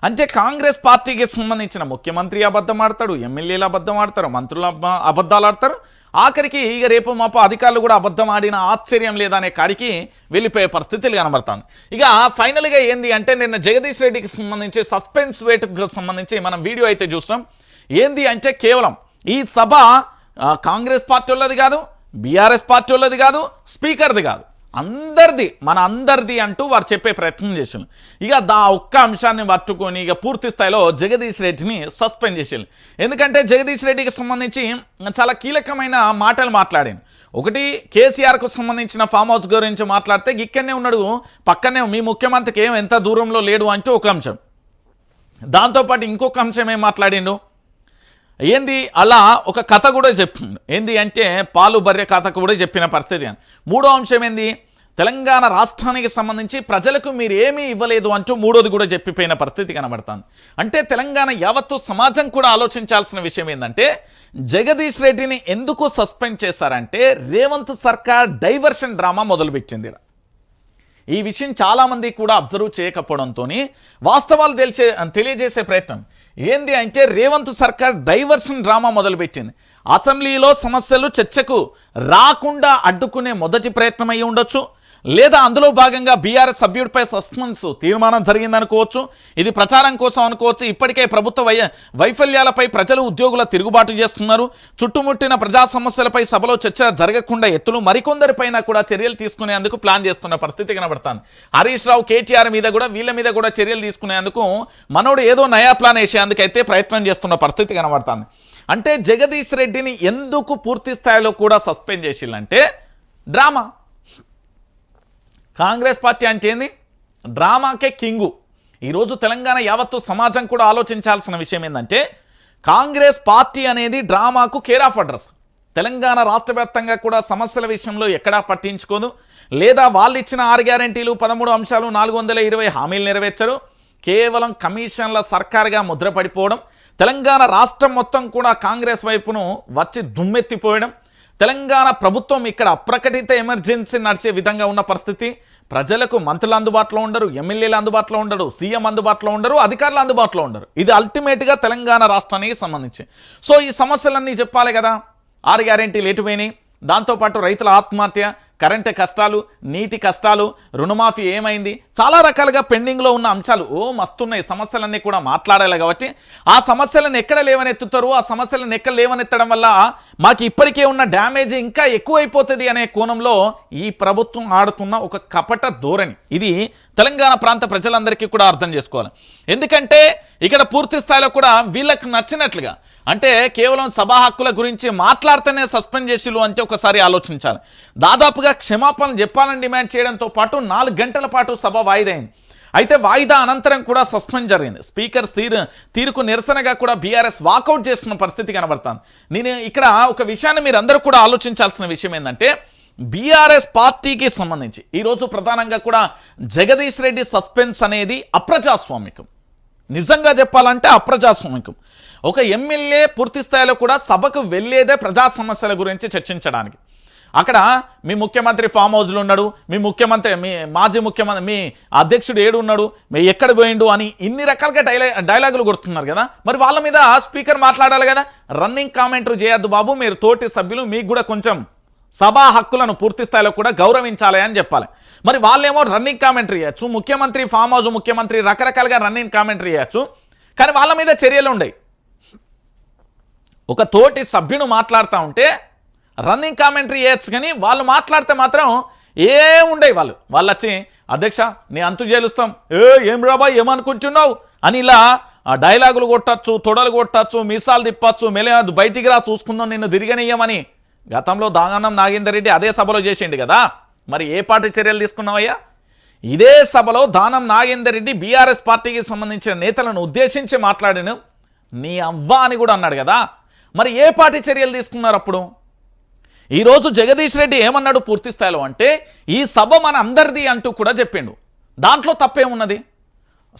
అంటే కాంగ్రెస్ పార్టీకి సంబంధించిన ముఖ్యమంత్రి అబద్ధం ఆడతాడు, ఎమ్మెల్యేలు అబద్ధం ఆడతారు, మంత్రులు అబద్ధాలు ఆడతారు, ఆఖరికి ఇక రేపు మాపు అధికారులు కూడా అబద్ధం ఆడిన ఆశ్చర్యం లేదనే కాడికి వెళ్ళిపోయే పరిస్థితులు కనబడుతుంది. ఇక ఫైనల్గా ఏంది అంటే నిన్న జగదీష్ రెడ్డికి సంబంధించి సస్పెన్స్ వేటుకు సంబంధించి మనం వీడియో అయితే చూసినాం. ఏంది అంటే కేవలం ఈ సభ కాంగ్రెస్ పార్టీ వాళ్ళది కాదు, బీఆర్ఎస్ పార్టీ వాళ్ళది కాదు, స్పీకర్ది కాదు, అందరిది, మన అందరిది అంటూ వారు చెప్పే ప్రయత్నం చేశారు. ఇక ఒక్క అంశాన్ని పట్టుకొని ఇక పూర్తి స్థాయిలో జగదీష్ రెడ్డిని సస్పెండ్ చేశారు. ఎందుకంటే జగదీష్ రెడ్డికి సంబంధించి చాలా కీలకమైన మాటలు మాట్లాడాను. ఒకటి, కేసీఆర్కు సంబంధించిన ఫామ్ హౌస్ గురించి మాట్లాడితే ఇక్కడనే ఉన్నాడు, పక్కనే మీ ముఖ్యమంత్రికి ఎంత దూరంలో లేడు అంటూ ఒక అంశం. దాంతోపాటు ఇంకొక అంశం ఏం మాట్లాడిండు, ఏంది అలా ఒక కథ కూడా చెప్పిండు. ఏంది అంటే పాలు బర్రె కథ కూడా చెప్పిన పరిస్థితి. మూడో అంశం ఏంది, తెలంగాణ రాష్ట్రానికి సంబంధించి ప్రజలకు మీరు ఏమీ ఇవ్వలేదు అంటూ మూడోది కూడా చెప్పిపోయిన పరిస్థితి కనబడుతుంది. అంటే తెలంగాణ యావత్తు సమాజం కూడా ఆలోచించాల్సిన విషయం ఏంటంటే జగదీష్ రెడ్డిని ఎందుకు సస్పెండ్ చేశారంటే రేవంత్ సర్కార్ డైవర్షన్ డ్రామా మొదలుపెట్టింది. ఈ విషయం చాలామంది కూడా అబ్జర్వ్ చేయకపోవడంతో వాస్తవాలు తెలియజేసే ప్రయత్నం ఏంది అంటే రేవంత్ సర్కార్ డైవర్షన్ డ్రామా మొదలుపెట్టింది. అసెంబ్లీలో సమస్యలు చర్చకు రాకుండా అడ్డుకునే మొదటి ప్రయత్నం అయి ఉండొచ్చు, లేదా అందులో భాగంగా బీఆర్ఎస్ సభ్యుడిపై సస్పెన్స్ తీర్మానం జరిగిందనుకోవచ్చు, ఇది ప్రచారం కోసం అనుకోవచ్చు. ఇప్పటికే ప్రభుత్వ వైఫల్యాలపై ప్రజలు ఉద్యోగుల తిరుగుబాటు చేస్తున్నారు, చుట్టుముట్టిన ప్రజా సమస్యలపై సభలో చర్చ జరగకుండా ఎత్తులు, మరికొందరిపైన కూడా చర్యలు తీసుకునేందుకు ప్లాన్ చేస్తున్న పరిస్థితి కనబడుతుంది. హరీష్ రావు, కేటీఆర్ మీద కూడా వీళ్ళ మీద కూడా చర్యలు తీసుకునేందుకు మనోడు ఏదో నయా ప్లాన్ వేసేందుకైతే ప్రయత్నం చేస్తున్న పరిస్థితి కనబడుతుంది. అంటే జగదీష్ రెడ్డిని ఎందుకు పూర్తి స్థాయిలో కూడా సస్పెండ్ చేసిల్లంటే డ్రామా. కాంగ్రెస్ పార్టీ అంటే ఏంది, డ్రామాకే కింగు. ఈరోజు తెలంగాణ యావత్తు సమాజం కూడా ఆలోచించాల్సిన విషయం ఏంటంటే కాంగ్రెస్ పార్టీ అనేది డ్రామాకు కేర్ ఆఫ్ అడ్రస్. తెలంగాణ రాష్ట్ర వ్యాప్తంగా కూడా సమస్యల విషయంలో ఎక్కడా పట్టించుకోదు, లేదా వాళ్ళు ఇచ్చిన 6 గ్యారెంటీలు 13 అంశాలు 420 హామీలు నెరవేర్చరు. కేవలం కమిషన్ల సర్కారుగా ముద్రపడిపోవడం, తెలంగాణ రాష్ట్రం మొత్తం కూడా కాంగ్రెస్ వైపును వచ్చి దుమ్మెత్తిపోయడం, తెలంగాణ ప్రభుత్వం ఇక్కడ అప్రకటిత ఎమర్జెన్సీ నడిచే విధంగా ఉన్న పరిస్థితి. ప్రజలకు మంత్రులు అందుబాటులో ఉండరు, ఎమ్మెల్యేలు అందుబాటులో ఉండరు, సీఎం అందుబాటులో ఉండరు, అధికారులు అందుబాటులో ఉండరు. ఇది అల్టిమేట్గా తెలంగాణ రాష్ట్రానికి సంబంధించి. సో ఈ సమస్యలన్నీ చెప్పాలి కదా. 6 గ్యారెంటీలు ఎటుపోయినాయి, దాంతోపాటు రైతుల ఆత్మహత్య, కరెంటు కష్టాలు, నీటి కష్టాలు, రుణమాఫీ ఏమైంది, చాలా రకాలుగా పెండింగ్లో ఉన్న అంశాలు మస్తున్నాయి. సమస్యలన్నీ కూడా మాట్లాడాలి కాబట్టి ఆ సమస్యలను ఎక్కడ లేవనెత్తుతారు, ఆ సమస్యలను ఎక్కడ లేవనెత్తడం వల్ల మాకు ఇప్పటికే ఉన్న డ్యామేజ్ ఇంకా ఎక్కువైపోతుంది అనే కోణంలో ఈ ప్రభుత్వం ఆడుతున్న ఒక కపట ధోరణి. ఇది తెలంగాణ ప్రాంత ప్రజలందరికీ కూడా అర్థం చేసుకోవాలి. ఎందుకంటే ఇక్కడ పూర్తి స్థాయిలో కూడా వీళ్ళకు నచ్చినట్లుగా అంటే కేవలం సభా హక్కుల గురించి మాట్లాడితేనే సస్పెండ్ చేసిలు అంటే ఒకసారి ఆలోచించాలి. దాదాపుగా క్షమాపణలు చెప్పాలని డిమాండ్ చేయడంతో పాటు 4 గంటల పాటు సభ వాయిదా అయింది. అయితే వాయిదా అనంతరం కూడా సస్పెండ్ జరిగింది. స్పీకర్ తీరుకు నిరసనగా కూడా బీఆర్ఎస్ వాకౌట్ చేస్తున్న పరిస్థితి కనబడుతుంది. నేను ఇక్కడ ఒక విషయాన్ని మీరు అందరూ కూడా ఆలోచించాల్సిన విషయం ఏంటంటే బీఆర్ఎస్ పార్టీకి సంబంధించి ఈరోజు ప్రధానంగా కూడా జగదీష్ రెడ్డి సస్పెన్స్ అనేది అప్రజాస్వామికం. నిజంగా చెప్పాలంటే అప్రజాస్వామికం. ఒక ఎమ్మెల్యే పూర్తి స్థాయిలో కూడా సభకు వెళ్ళేదే ప్రజా సమస్యల గురించి చర్చించడానికి. అక్కడ మీ ముఖ్యమంత్రి ఫామ్ హౌస్లో ఉన్నాడు, మీ మాజీ ముఖ్యమంత్రి మీ అధ్యక్షుడు ఏడు ఉన్నాడు, మీ ఎక్కడ పోయిండు అని ఇన్ని రకాలుగా డైలాగులు కొడుతున్నారు కదా. మరి వాళ్ళ మీద స్పీకర్ మాట్లాడాలి కదా. రన్నింగ్ కామెంటరీ చేయొద్దు బాబు, మీరు తోటి సభ్యులు, మీకు కూడా కొంచెం సభా హక్కులను పూర్తి స్థాయిలో కూడా గౌరవించాలి అని చెప్పాలి. మరి వాళ్ళేమో రన్నింగ్ కామెంటరీ చేయొచ్చు, ముఖ్యమంత్రి ఫామ్ హౌస్ ముఖ్యమంత్రి రకరకాలుగా రన్నింగ్ కామెంటరీ చేయొచ్చు, కానీ వాళ్ళ మీద చర్యలు ఉండవు. ఒక తోటి సభ్యుడు మాట్లాడుతూ ఉంటే రన్నింగ్ కామెంటరీ చేయొచ్చు, కానీ వాళ్ళు మాట్లాడితే మాత్రం ఉండవు. వాళ్ళు వచ్చి అధ్యక్ష నీ అంతు చేలుస్తాం, ఏం రాబాయ్ ఏమనుకుంటున్నావు అని ఇలా డైలాగులు కొట్టచ్చు, తొడలు కొట్టచ్చు, మీసాలు తిప్పచ్చు, బయటికి రా చూసుకుందాం నిన్ను తిరిగనియ్యమని గతంలో దానం నాగేందర్ రెడ్డి అదే సభలో చేసిండు కదా. మరి ఏ పార్టీ చర్యలు తీసుకున్నావయ్యా? ఇదే సభలో దానం నాగేందర్ రెడ్డి బీఆర్ఎస్ పార్టీకి సంబంధించిన నేతలను ఉద్దేశించి మాట్లాడాను, నీ అవ్వ అని కూడా అన్నాడు కదా. మరి ఏ పార్టీ చర్యలు తీసుకున్నారు అప్పుడు? ఈరోజు జగదీష్ రెడ్డి ఏమన్నాడు పూర్తి స్థాయిలో అంటే ఈ సభ మన అందరిది అంటూ కూడా చెప్పిండు. దాంట్లో తప్పేమున్నది?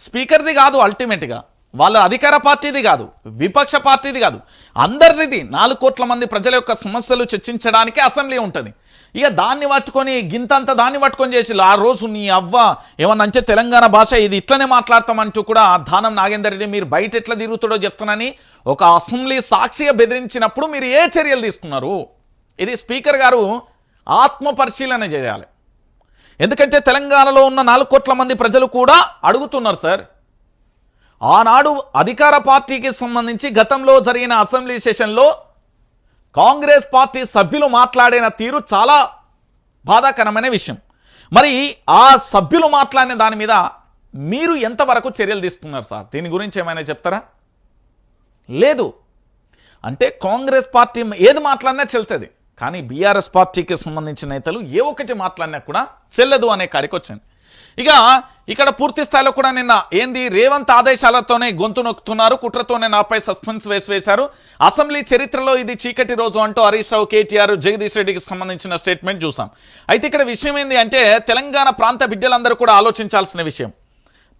స్పీకర్ది కాదు, అల్టిమేట్గా వాళ్ళ అధికార పార్టీది కాదు, విపక్ష పార్టీది కాదు, అందరిది. 4 కోట్ల మంది ప్రజల యొక్క సమస్యలు చర్చించడానికి అసెంబ్లీ ఉంటుంది. ఇక దాన్ని పట్టుకొని గింతంత దాన్ని పట్టుకొని చేసి ఆ రోజు నీ అవ్వ ఏమన్నంటే తెలంగాణ భాష ఇది ఇట్లనే మాట్లాడతామంటూ కూడా దానం నాగేందర్ రెడ్డి మీరు బయట ఎట్లా తిరుగుతాడో చెప్తానని ఒక అసెంబ్లీ సాక్షిగా బెదిరించినప్పుడు మీరు ఏ చర్యలు తీసుకున్నారు? ఇది స్పీకర్ గారు ఆత్మ పరిశీలన చేయాలి. ఎందుకంటే తెలంగాణలో ఉన్న 4 కోట్ల మంది ప్రజలు కూడా అడుగుతున్నారు సార్. ఆనాడు అధికార పార్టీకి సంబంధించి గతంలో జరిగిన అసెంబ్లీ సెషన్లో కాంగ్రెస్ పార్టీ సభ్యులు మాట్లాడిన తీరు చాలా బాధాకరమైన విషయం. మరి ఆ సభ్యులు మాట్లాడిన దాని మీద మీరు ఎంతవరకు చర్యలు తీసుకున్నారు సార్? దీని గురించి ఏమైనా చెప్తారా? లేదు. అంటే కాంగ్రెస్ పార్టీ ఏది మాట్లాడినా చెల్తుంది, కానీ బీఆర్ఎస్ పార్టీకి సంబంధించిన నేతలు ఏ ఒక్కటి మాట్లాడినా కూడా చెల్లదు అనే కాడికి వచ్చింది. ఇక ఇక్కడ పూర్తి స్థాయిలో కూడా నిన్న రేవంత్ ఆదేశాలతోనే గొంతు నొక్కుతున్నారు, కుట్రతోనే నాపై సస్పెన్స్ వేశారు. అసెంబ్లీ చరిత్రలో ఇది చీకటి రోజు అంటూ హరీష్ రావు, కేటీఆర్, జగదీష్ రెడ్డికి సంబంధించిన స్టేట్మెంట్ చూసాం. అయితే ఇక్కడ విషయం ఏంది అంటే తెలంగాణ ప్రాంత బిడ్డలందరూ కూడా ఆలోచించాల్సిన విషయం,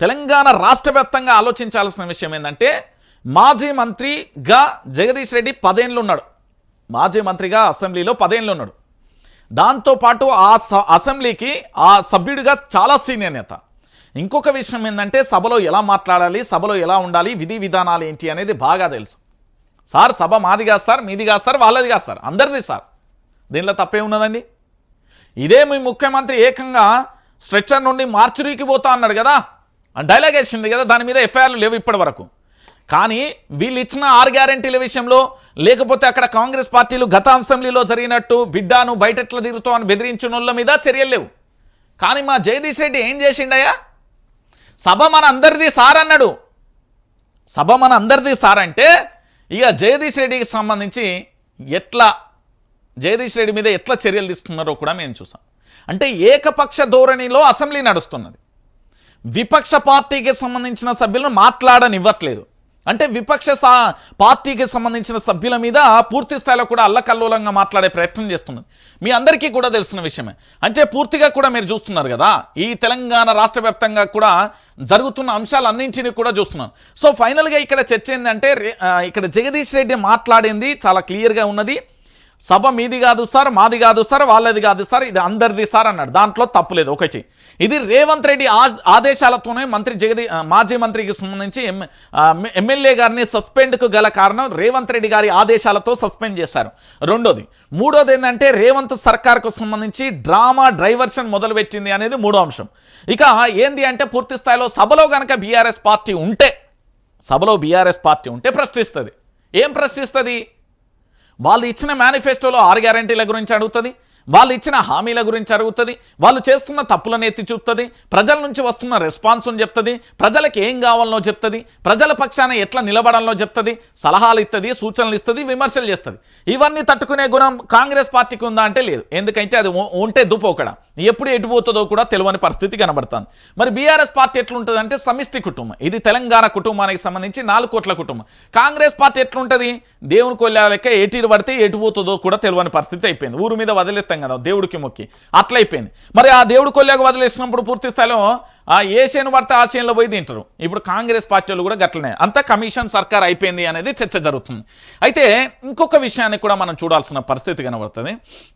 తెలంగాణ రాష్ట్ర వ్యాప్తంగా ఆలోచించాల్సిన విషయం ఏంటంటే మాజీ మంత్రిగా జగదీష్ రెడ్డి 10 ఏళ్ళు ఉన్నాడు. మాజీ మంత్రిగా అసెంబ్లీలో 10 ఏళ్ళు ఉన్నాడు. దాంతోపాటు అసెంబ్లీకి ఆ సభ్యుడిగా చాలా సీనియర్ నేత. ఇంకొక విషయం ఏంటంటే సభలో ఎలా మాట్లాడాలి, సభలో ఎలా ఉండాలి, విధి విధానాలు ఏంటి అనేది బాగా తెలుసు. సార్ సభ మాది కాదు సార్, మీది కాదు సార్, వాళ్ళది కాదు సార్, అందరిది సార్. దీనిలో తప్పే ఉన్నదండి. ఇదే మీ ముఖ్యమంత్రి ఏకంగా స్ట్రెచ్చర్ నుండి మార్చురీకి పోతా అన్నాడు కదా, డైలాగ్ వేసింది కదా, దాని మీద ఎఫ్ఐఆర్లు లేవు ఇప్పటి వరకు. కానీ వీళ్ళు ఇచ్చిన 6 గ్యారెంటీల విషయంలో లేకపోతే అక్కడ కాంగ్రెస్ పార్టీలు గత అసెంబ్లీలో జరిగినట్టు బిడ్డాను బయట ఎట్లా తిరుగుతావు అని బెదిరించిన వాళ్ళ మీద చర్యలు లేవు. కానీ మా జగదీష్ రెడ్డి ఏం చేసిండయ్యా? సభ మన అందరిది సార్ అన్నాడు. సభ మన అందరిది సార్ అంటే ఇక జగదీష్ రెడ్డికి సంబంధించి జగదీష్ రెడ్డి మీద ఎట్లా చర్యలు తీసుకున్నారో కూడా మేము చూసాం. అంటే ఏకపక్ష ధోరణిలో అసెంబ్లీ నడుస్తున్నది. విపక్ష పార్టీకి సంబంధించిన సభ్యులను మాట్లాడనివ్వట్లేదు. అంటే విపక్ష పార్టీకి సంబంధించిన సభ్యుల మీద పూర్తి స్థాయిలో కూడా అల్లకల్లోలంగా మాట్లాడే ప్రయత్నం చేస్తున్నది. మీ అందరికీ కూడా తెలిసిన విషయమే. అంటే పూర్తిగా కూడా మీరు చూస్తున్నారు కదా, ఈ తెలంగాణ రాష్ట్ర వ్యాప్తంగా కూడా జరుగుతున్న అంశాలన్నింటినీ కూడా చూస్తున్నాను. సో ఫైనల్గా ఇక్కడ చర్చ ఏంటంటే ఇక్కడ జగదీష్ రెడ్డి మాట్లాడింది చాలా క్లియర్గా ఉన్నది. సభ మీది కాదు సార్, మాది కాదు సార్, వాళ్ళది కాదు సార్, ఇది అందరిది సార్ అన్నాడు. దాంట్లో తప్పులేదు. ఒకటి ఇది రేవంత్ రెడ్డి ఆదేశాలతోనే మాజీ మంత్రికి సంబంధించి ఎమ్మెల్యే గారిని సస్పెండ్కు గల కారణం రేవంత్ రెడ్డి గారి ఆదేశాలతో సస్పెండ్ చేశారు. మూడోది ఏంటంటే రేవంత్ సర్కార్కు సంబంధించి డ్రామా డైవర్షన్ మొదలుపెట్టింది అనేది 3వ అంశం. ఇక ఏంది అంటే పూర్తి స్థాయిలో సభలో కనుక బీఆర్ఎస్ పార్టీ ఉంటే ప్రశ్నిస్తుంది. ఏం ప్రశ్నిస్తుంది? వాళ్ళు ఇచ్చిన మేనిఫెస్టోలో 6 గ్యారెంటీల గురించి అడుగుతుంది, వాళ్ళు ఇచ్చిన హామీల గురించి అడుగుతుంది, వాళ్ళు చేస్తున్న తప్పులను ఎత్తి చూపుతుంది, ప్రజల నుంచి వస్తున్న రెస్పాన్స్ని చెప్తుంది, ప్రజలకు ఏం కావాలనో చెప్తుంది, ప్రజల పక్షాన ఎట్లా నిలబడాలనో చెప్తుంది, సలహాలు ఇస్తుంది, సూచనలు ఇస్తుంది, విమర్శలు చేస్తుంది. ఇవన్నీ తట్టుకునే గుణం కాంగ్రెస్ పార్టీకి ఉందా అంటే లేదు. ఎందుకంటే అది ఉంటే దుపోకడ ఎప్పుడు ఎటుపోతుందో కూడా తెలియని పరిస్థితి కనబడుతుంది. మరి బీఆర్ఎస్ పార్టీ ఎట్లుంటుంది అంటే సమిష్టి కుటుంబం. ఇది తెలంగాణ కుటుంబానికి సంబంధించి 4 కోట్ల కుటుంబం. కాంగ్రెస్ పార్టీ ఎట్లుంటుంది, దేవుని కొల్లాలక ఎటు పడితే ఎటుపోతుందో కూడా తెలియని పరిస్థితి అయిపోయింది. ఊరు మీద వదిలేస్తాం కదా దేవుడికి మొక్కి, అట్లయిపోయింది. మరి ఆ దేవుడి కొల్లాక వదిలేసినప్పుడు పూర్తి స్థాయిలో ఏ చేను పడితే ఆ చేనులో పోయి తింటారు. ఇప్పుడు కాంగ్రెస్ పార్టీలు కూడా గట్లనే, అంతా కమిషన్ సర్కార్ అయిపోయింది అనేది చర్చ జరుగుతుంది. అయితే ఇంకొక విషయాన్ని కూడా మనం చూడాల్సిన పరిస్థితి కనబడుతుంది.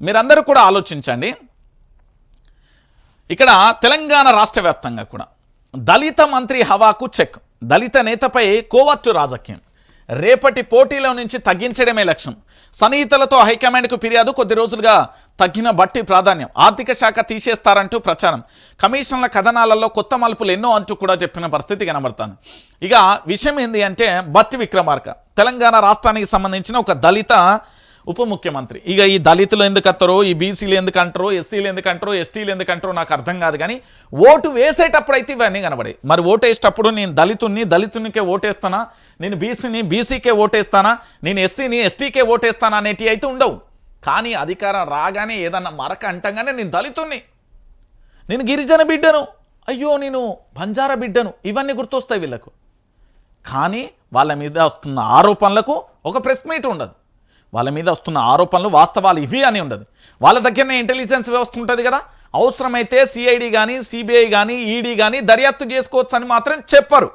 మీరందరూ కూడా ఆలోచించండి. ఇక్కడ తెలంగాణ రాష్ట్ర వ్యాప్తంగా కూడా దళిత మంత్రి హవాకు చెక్, దళిత నేతపై కోవర్టు రాజకీయం, రేపటి పోటీలో నుంచి తగ్గించడమే లక్ష్యం, సన్నిహితులతో హైకమాండ్కు ఫిర్యాదు, కొద్ది రోజులుగా తగ్గిన బట్టి ప్రాధాన్యం, ఆర్థిక శాఖ తీసేస్తారంటూ ప్రచారం, కమిషన్ల కథనాలలో కొత్త మలుపులు ఎన్నో అంటూ కూడా చెప్పిన పరిస్థితి కనబడుతుంది. ఇక విషయం ఏంది అంటే బట్టి విక్రమార్క తెలంగాణ రాష్ట్రానికి సంబంధించిన ఒక దళిత ఉప ముఖ్యమంత్రి. ఇక ఈ దళితులు ఎందుకు అత్తారో, ఈ బీసీలు ఎందుకు అంటారో, ఎస్సీలు ఎందుకు అంటారో, ఎస్టీలు ఎందుకు అంటారో నాకు అర్థం కాదు. కానీ ఓటు వేసేటప్పుడు అయితే ఇవన్నీ కనబడాయి. మరి ఓటు వేసేటప్పుడు నేను దళితునికే ఓటేస్తానా, నేను బీసీకే ఓటేస్తానా, నేను ఎస్టీకే ఓటేస్తానా అనేటివి అయితే ఉండవు. కానీ అధికారం రాగానే ఏదన్నా మరక అంటంగానే నేను దళితుణ్ణి, నేను గిరిజన బిడ్డను, అయ్యో నేను బంజారా బిడ్డను, ఇవన్నీ గుర్తొస్తాయి వీళ్ళకు. కానీ వాళ్ళ మీద వస్తున్న ఆరోపణలకు ఒక ప్రెస్ మీట్ ఉండదు. వాళ్ళ మీద వస్తున్న ఆరోపణలు వాస్తవాలు ఇవి అని ఉండదు. వాళ్ళ దగ్గరనే ఇంటెలిజెన్స్ వ్యవస్థ ఉంటుంది కదా, అవసరమైతే సిఐడి కానీ సిబిఐ కానీ ఈడీ కానీ దర్యాప్తు చేసుకోవచ్చు అని మాత్రం చెప్పరు.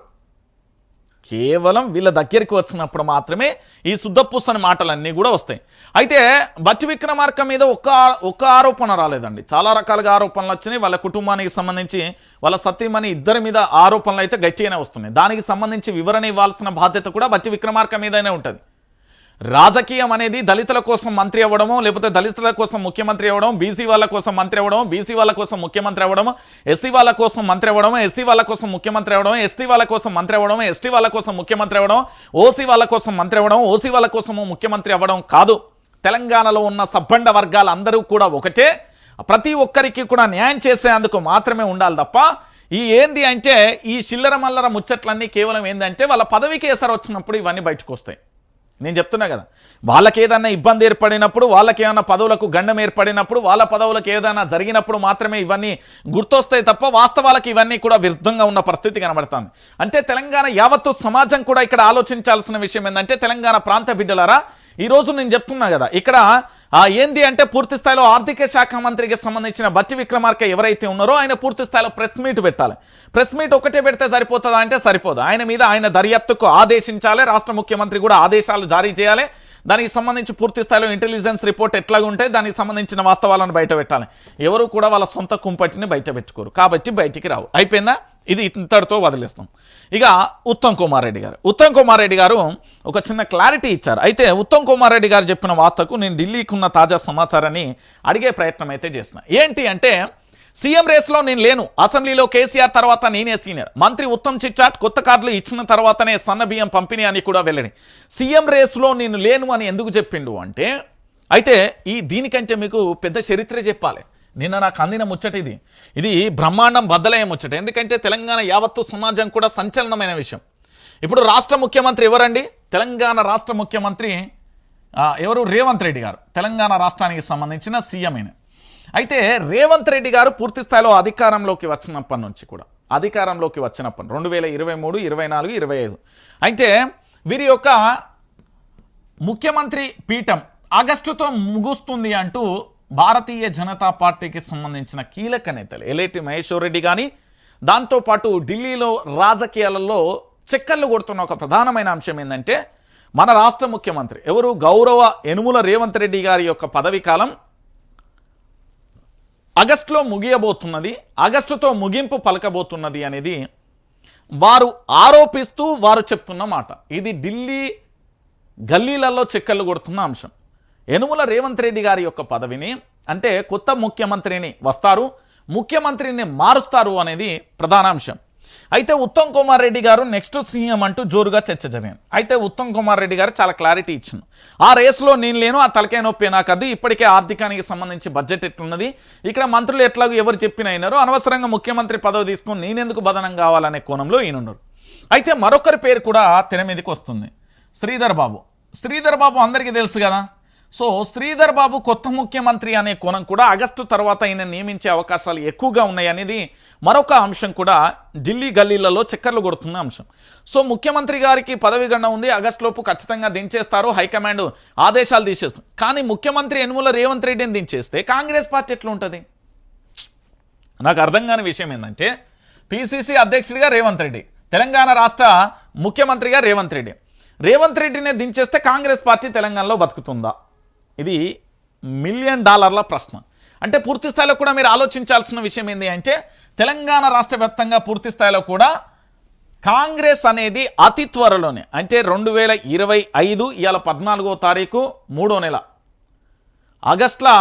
కేవలం వీళ్ళ దగ్గరికి వచ్చినప్పుడు మాత్రమే ఈ శుద్ధపూసని మాటలన్నీ కూడా వస్తాయి. అయితే బట్టి విక్రమార్క మీద ఒక్క ఆరోపణ రాలేదండి, చాలా రకాలుగా ఆరోపణలు వచ్చినాయి. వాళ్ళ కుటుంబానికి సంబంధించి వాళ్ళ సతీమణి ఇద్దరి మీద ఆరోపణలు అయితే గట్టిగానే వస్తున్నాయి. దానికి సంబంధించి వివరణ ఇవ్వాల్సిన బాధ్యత కూడా బట్టి విక్రమార్క మీదనే ఉంటుంది. రాజకీయం అనేది దళితుల కోసం మంత్రి అవ్వడమో, లేకపోతే దళితుల కోసం ముఖ్యమంత్రి అవ్వడం, బీసీ వాళ్ళ కోసం మంత్రి అవ్వడం, బీసీ వాళ్ళ కోసం ముఖ్యమంత్రి అవ్వడం, ఎస్సీ వాళ్ళ కోసం మంత్రి అవ్వడం, ఎస్సీ వాళ్ళ కోసం ముఖ్యమంత్రి అవ్వడం, ఎస్టీ వాళ్ళ కోసం మంత్రి అవ్వడం, ఎస్టీ వాళ్ళ కోసం ముఖ్యమంత్రి అవ్వడం, ఓసీ వాళ్ళ కోసం మంత్రి అవ్వడం, ఓసీ వాళ్ళ కోసం ముఖ్యమంత్రి అవ్వడం కాదు. తెలంగాణలో ఉన్న సబ్బండ వర్గాలందరూ కూడా ఒకటే, ప్రతి ఒక్కరికి కూడా న్యాయం చేసేందుకు మాత్రమే ఉండాలి తప్ప ఏంది అంటే ఈ చిల్లర మల్లర ముచ్చట్లన్నీ కేవలం ఏంటంటే వాళ్ళ పదవికి ఎసరు వచ్చినప్పుడు ఇవన్నీ బయటకు వస్తాయి. నేను చెప్తున్నా కదా, వాళ్ళకి ఏదైనా ఇబ్బంది ఏర్పడినప్పుడు, వాళ్ళకి ఏదైనా పదవులకు గండం ఏర్పడినప్పుడు, వాళ్ళ పదవులకు ఏదైనా జరిగినప్పుడు మాత్రమే ఇవన్నీ గుర్తొస్తాయి తప్ప వాస్తవాలకు ఇవన్నీ కూడా విరుద్ధంగా ఉన్న పరిస్థితి కనబడుతుంది. అంటే తెలంగాణ యావత్తు సమాజం కూడా ఇక్కడ ఆలోచించాల్సిన విషయం ఏంటంటే, తెలంగాణ ప్రాంత బిడ్డలారా, ఈరోజు నేను చెప్తున్నా కదా, ఇక్కడ ఏంది అంటే పూర్తి స్థాయిలో ఆర్థిక శాఖ మంత్రికి సంబంధించిన బట్టి విక్రమార్క ఎవరైతే ఉన్నారో ఆయన పూర్తి స్థాయిలో ప్రెస్ మీట్ పెట్టాలి. ప్రెస్ మీట్ ఒకటే పెడితే సరిపోతుందా అంటే సరిపోదు. ఆయన మీద ఆయన దర్యాప్తుకు ఆదేశించాలి, రాష్ట్ర ముఖ్యమంత్రి కూడా ఆదేశాలు జారీ చేయాలి. దానికి సంబంధించి పూర్తి స్థాయిలో ఇంటెలిజెన్స్ రిపోర్ట్ ఎట్లాగా ఉంటే దానికి సంబంధించిన వాస్తవాలను బయట పెట్టాలి. ఎవరు కూడా వాళ్ళ సొంత కుంపటిని బయట పెట్టుకోరు కాబట్టి బయటికి రావు. అయిపోయిందా? ఇది ఇంతటితో వదిలేస్తాం. ఇక ఉత్తమ్ కుమార్ రెడ్డి గారు ఒక చిన్న క్లారిటీ ఇచ్చారు. అయితే ఉత్తమ్ కుమార్ రెడ్డి గారు చెప్పిన వాస్తవకు నేను ఢిల్లీకి ఉన్న తాజా సమాచారాన్ని అడిగే ప్రయత్నం అయితే చేసిన. ఏంటి అంటే సీఎం రేస్లో నేను లేను, అసెంబ్లీలో కేసీఆర్ తర్వాత నేనే సీనియర్, మంత్రి ఉత్తమ్ చిట్చాట్ కొత్త కార్డులు ఇచ్చిన తర్వాతనే సన్న బియ్యం పంపిణీ అని కూడా వెళ్ళని. సీఎం రేస్లో నేను లేను అని ఎందుకు చెప్పిండు అంటే, అయితే దీనికంటే మీకు పెద్ద చరిత్ర చెప్పాలి. నిన్న నాకు అందిన ముచ్చట ఇది బ్రహ్మాండం బద్దలయ్యే ముచ్చట. ఎందుకంటే తెలంగాణ యావత్తు సమాజం కూడా సంచలనమైన విషయం. ఇప్పుడు రాష్ట్ర ముఖ్యమంత్రి ఎవరండి? తెలంగాణ రాష్ట్ర ముఖ్యమంత్రి ఎవరు? రేవంత్ రెడ్డి గారు, తెలంగాణ రాష్ట్రానికి సంబంధించిన సీఎం. అయితే రేవంత్ రెడ్డి గారు పూర్తి స్థాయిలో అధికారంలోకి వచ్చినప్పటి నుంచి కూడా 2023, 24, 25 అయితే వీరి యొక్క ముఖ్యమంత్రి పీఠం ఆగస్టుతో ముగుస్తుంది అంటూ భారతీయ జనతా పార్టీకి సంబంధించిన కీలక నేతలు ఎల్ఏటి మహేశ్వర్ రెడ్డి కానీ, దాంతోపాటు ఢిల్లీలో రాజకీయాలలో చెక్కర్లు కొడుతున్న ఒక ప్రధానమైన అంశం ఏంటంటే, మన రాష్ట్ర ముఖ్యమంత్రి ఎవరు? గౌరవ యనుమల రేవంత్ రెడ్డి గారి యొక్క పదవి కాలం ఆగస్టులో ముగియబోతున్నది, ఆగస్టుతో ముగింపు పలకబోతున్నది అనేది వారు ఆరోపిస్తూ వారు చెప్తున్న మాట. ఇది ఢిల్లీ గల్లీలలో చెక్కర్లు కొడుతున్న అంశం. యనుమల రేవంత్ రెడ్డి గారి యొక్క పదవిని అంటే కొత్త ముఖ్యమంత్రిని వస్తారు, ముఖ్యమంత్రిని మారుస్తారు అనేది ప్రధాన అంశం. అయితే ఉత్తమ్ కుమార్ రెడ్డి గారు నెక్స్ట్ సీఎం అంటూ జోరుగా చర్చ జరిగింది. అయితే ఉత్తమ్ కుమార్ రెడ్డి గారు చాలా క్లారిటీ ఇచ్చిండు. ఆ రేసులో నేను లేను, ఆ తలకాయ నొప్పి నాకద్దు, ఇప్పటికే ఆర్థికానికి సంబంధించి బడ్జెట్ ఎట్లున్నది, ఇక్కడ మంత్రులు ఎట్లాగో ఎవరు చెప్పిన అయినారో, అనవసరంగా ముఖ్యమంత్రి పదవి తీసుకొని నేనెందుకు బదనం కావాలనే కోణంలో ఈయనున్నారు. అయితే మరొకరి పేరు కూడా తెర మీదకి వస్తుంది, శ్రీధర్ బాబు. శ్రీధర్ బాబు అందరికీ తెలుసు కదా. సో శ్రీధర్ బాబు కొత్త ముఖ్యమంత్రి అనే కోణం కూడా ఆగస్టు తర్వాత ఆయన నియమించే అవకాశాలు ఎక్కువగా ఉన్నాయనేది మరొక అంశం కూడా ఢిల్లీ గల్లీలలో చక్కర్లు కొడుతున్న అంశం. సో ముఖ్యమంత్రి గారికి పదవి గండ ఉంది, ఆగస్టులోపు ఖచ్చితంగా దించేస్తారు, హైకమాండ్ ఆదేశాలు తీసేస్తుంది. కానీ ముఖ్యమంత్రి యనుమల రేవంత్ రెడ్డిని దించేస్తే కాంగ్రెస్ పార్టీ ఎట్లా ఉంటుంది? నాకు అర్థం కాని విషయం ఏంటంటే, పిసిసి అధ్యక్షుడిగా రేవంత్ రెడ్డి, తెలంగాణ రాష్ట్ర ముఖ్యమంత్రిగా రేవంత్ రెడ్డి. రేవంత్ రెడ్డినే దించేస్తే కాంగ్రెస్ పార్టీ తెలంగాణలో బతుకుతుందా? ఇది $1 మిలియన్ ప్రశ్న. అంటే పూర్తి స్థాయిలో కూడా మీరు ఆలోచించాల్సిన విషయం ఏంటి అంటే, తెలంగాణ రాష్ట్ర వ్యాప్తంగా పూర్తి స్థాయిలో కూడా కాంగ్రెస్ అనేది అతి త్వరలోనే, అంటే 2025 ఇవాళ 14వ తారీఖు 3వ నెల ఆగస్టులో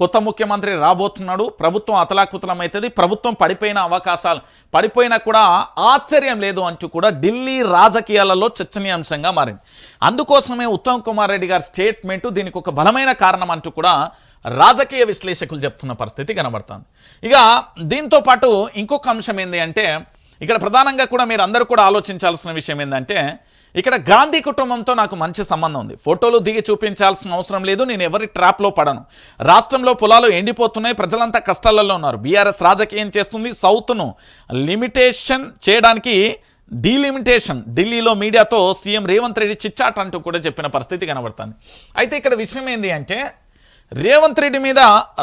కొత్త ముఖ్యమంత్రి రాబోతున్నాడు. ప్రభుత్వం అతలాకుతలమవుతుంది, ప్రభుత్వం పడిపోయినా కూడా ఆశ్చర్యం లేదు అంటూ కూడా ఢిల్లీ రాజకీయాలలో చర్చనీయాంశంగా మారింది. అందుకోసమే ఉత్తమ్ కుమార్ రెడ్డి గారి స్టేట్మెంటు దీనికి ఒక బలమైన కారణం అంటూ కూడా రాజకీయ విశ్లేషకులు చెప్తున్న పరిస్థితి కనబడుతుంది. ఇక దీంతో పాటు ఇంకొక అంశం ఏంటి అంటే, ఇక్కడ ప్రధానంగా కూడా మీరు అందరూ కూడా ఆలోచించాల్సిన విషయం ఏంటంటే, ఇక్కడ గాంధీ కుటుంబంతో నాకు మంచి సంబంధం ఉంది, ఫోటోలు దిగి చూపించాల్సిన అవసరం లేదు, నేను ఎవరి ట్రాప్లో పడను, రాష్ట్రంలో పొలాలు ఎండిపోతున్నాయి, ప్రజలంతా కష్టాలలో ఉన్నారు, బీఆర్ఎస్ రాజకీయం చేస్తుంది, సౌత్ను లిమిటేషన్ చేయడానికి డీలిమిటేషన్, ఢిల్లీలో మీడియాతో సీఎం రేవంత్ రెడ్డి చిచ్చాట్ అంటూ కూడా చెప్పిన పరిస్థితి కనబడుతుంది. అయితే ఇక్కడ విషయం ఏంటి అంటే, రేవంత్ రెడ్డి మీద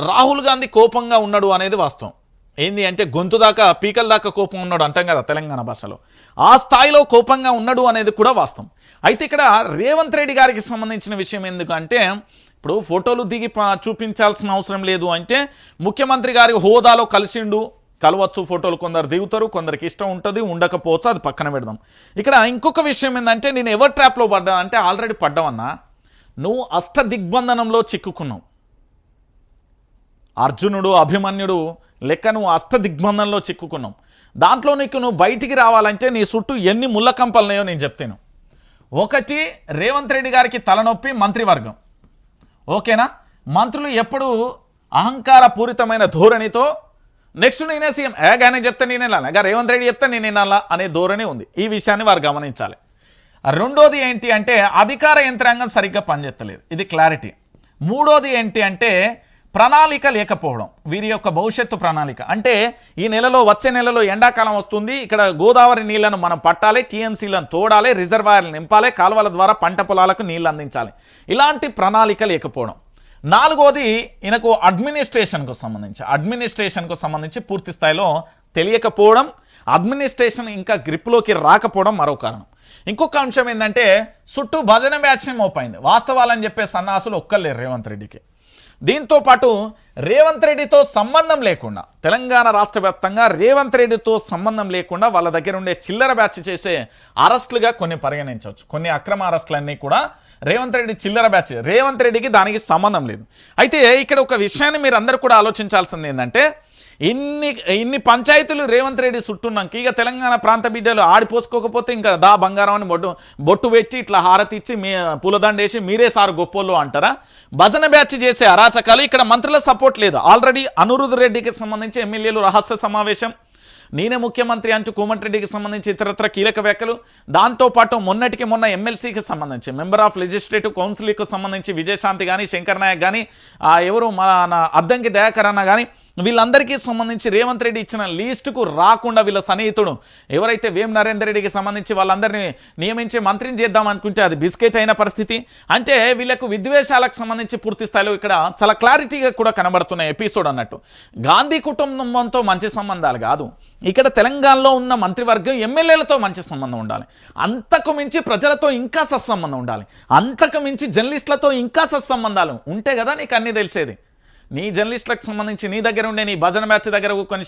రాహుల్ గాంధీ కోపంగా ఉన్నాడు అనేది వాస్తవం. ఏంది అంటే, గొంతు దాకా పీకల దాకా కోపం ఉన్నాడు అంటాం కదా తెలంగాణ భాషలో, ఆ స్థాయిలో కోపంగా ఉన్నాడు అనేది కూడా వాస్తవం. అయితే ఇక్కడ రేవంత్ రెడ్డి గారికి సంబంధించిన విషయం ఎందుకంటే, ఇప్పుడు ఫోటోలు దిగి చూపించాల్సిన అవసరం లేదు అంటే, ముఖ్యమంత్రి గారి హోదాలో కలవచ్చు, ఫోటోలు కొందరు దిగుతారు, కొందరికి ఇష్టం ఉంటుంది, ఉండకపోవచ్చు, అది పక్కన పెడదాం. ఇక్కడ ఇంకొక విషయం ఏంటంటే, నేను ఎవరి ట్రాప్లో పడ్డా అంటే, ఆల్రెడీ పడ్డావన్నా, నువ్వు అష్టదిగ్బంధనంలో చిక్కుకున్నావు. అర్జునుడు అభిమన్యుడు లెక్క నువ్వు అష్టదిగ్బంధంలో చిక్కుకున్నావు. దాంట్లో నువ్వు బయటికి రావాలంటే నీ చుట్టూ ఎన్ని ముళ్ళకంపలున్నాయో నేను చెప్తాను. ఒకటి, రేవంత్ రెడ్డి గారికి తలనొప్పి మంత్రివర్గం, ఓకేనా? మంత్రులు ఎప్పుడు అహంకార పూరితమైన ధోరణితో నెక్స్ట్ నేనే సీఎం, ఆయన చెప్తే నేనే రేవంత్ రెడ్డి చెప్తే నేనేనాలా అనే ధోరణి ఉంది. ఈ విషయాన్ని వారు గమనించాలి. రెండోది ఏంటి అంటే, అధికార యంత్రాంగం సరిగ్గా పనిచేస్తలేదు, ఇది క్లారిటీ. మూడోది ఏంటి అంటే, ప్రణాళిక లేకపోవడం, వీరి యొక్క భవిష్యత్తు ప్రణాళిక. అంటే ఈ నెలలో, వచ్చే నెలలో ఎండాకాలం వస్తుంది, ఇక్కడ గోదావరి నీళ్లను మనం పట్టాలి, టీఎంసీలను తోడాలి, రిజర్వాయర్లు నింపాలి, కాలువల ద్వారా పంట పొలాలకు నీళ్లు అందించాలి, ఇలాంటి ప్రణాళిక లేకపోవడం. నాలుగోది, ఈయనకు అడ్మినిస్ట్రేషన్కు సంబంధించి పూర్తి స్థాయిలో తెలియకపోవడం, అడ్మినిస్ట్రేషన్ ఇంకా గ్రిప్లోకి రాకపోవడం మరో కారణం. ఇంకొక అంశం ఏంటంటే, చుట్టూ భజన బ్యాచ్ని మోపైంది. వాస్తవాలని చెప్పే సన్నాసులు ఒక్కలేరు రేవంత్ రెడ్డికి. దీంతో పాటు రేవంత్ రెడ్డితో సంబంధం లేకుండా, తెలంగాణ రాష్ట్ర వ్యాప్తంగా రేవంత్ రెడ్డితో సంబంధం లేకుండా వాళ్ళ దగ్గర ఉండే చిల్లర బ్యాచ్ చేసే అరెస్టులుగా కొన్ని పరిగణించవచ్చు. కొన్ని అక్రమ అరెస్టులన్నీ కూడా రేవంత్ రెడ్డి చిల్లర బ్యాచ్, రేవంత్ రెడ్డికి దానికి సంబంధం లేదు. అయితే ఇక్కడ ఒక విషయాన్ని మీరు అందరూ కూడా ఆలోచించాల్సింది ఏంటంటే, ఇన్ని పంచాయతీలు రేవంత్ రెడ్డి చుట్టూన్నాక ఇక తెలంగాణ ప్రాంత బిడ్డలు ఆడిపోసుకోకపోతే ఇంకా బంగారం అని బొట్టు పెట్టి ఇట్లా హారతి ఇచ్చి పూలదండేసి మీరే సార్ గొప్పోళ్ళు అంటారా? భజన బ్యాచ్ చేసే అరాచకాలు. ఇక్కడ మంత్రుల సపోర్ట్ లేదు. ఆల్రెడీ అనిరుద్ రెడ్డికి సంబంధించి ఎమ్మెల్యేలు రహస్య సమావేశం, నేనే ముఖ్యమంత్రి అంటూ కోమటిరెడ్డికి సంబంధించి ఇతరత్ర కీలక వ్యాఖ్యలు, దాంతోపాటు మొన్నటికి మొన్న ఎమ్మెల్సీకి సంబంధించి మెంబర్ ఆఫ్ లెజిస్లేటివ్ కౌన్సిల్కి సంబంధించి విజయశాంతి కానీ, శంకర్ నాయక్ కానీ, ఎవరు మన అద్దంకి దయాకర్ అన్న కానీ, వీళ్ళందరికీ సంబంధించి రేవంత్ రెడ్డి ఇచ్చిన లిస్టుకు రాకుండా వీళ్ళ సన్నిహితుడు ఎవరైతే వేం నరేందర్ రెడ్డికి సంబంధించి వాళ్ళందరినీ నియమించి మంత్రిని చేద్దాం అనుకుంటే అది బిస్కెట్ అయిన పరిస్థితి. అంటే వీళ్ళకు విద్వేషాలకు సంబంధించి పూర్తి స్థాయిలో ఇక్కడ చాలా క్లారిటీగా కూడా కనబడుతున్న ఎపిసోడ్ అన్నట్టు. గాంధీ కుటుంబంతో మంచి సంబంధాలు కాదు, ఇక్కడ తెలంగాణలో ఉన్న మంత్రివర్గం ఎమ్మెల్యేలతో మంచి సంబంధం ఉండాలి, అంతకు మించి ప్రజలతో ఇంకా సత్సంబంధం ఉండాలి, అంతకు మించి జర్నలిస్టులతో ఇంకా సత్సంబంధాలు ఉంటే కదా నీకు అన్నీ తెలిసేది. నీ జర్నలిస్టులకు సంబంధించి నీ దగ్గర ఉండే నీ భజన బ్యాచ్ దగ్గర కొన్ని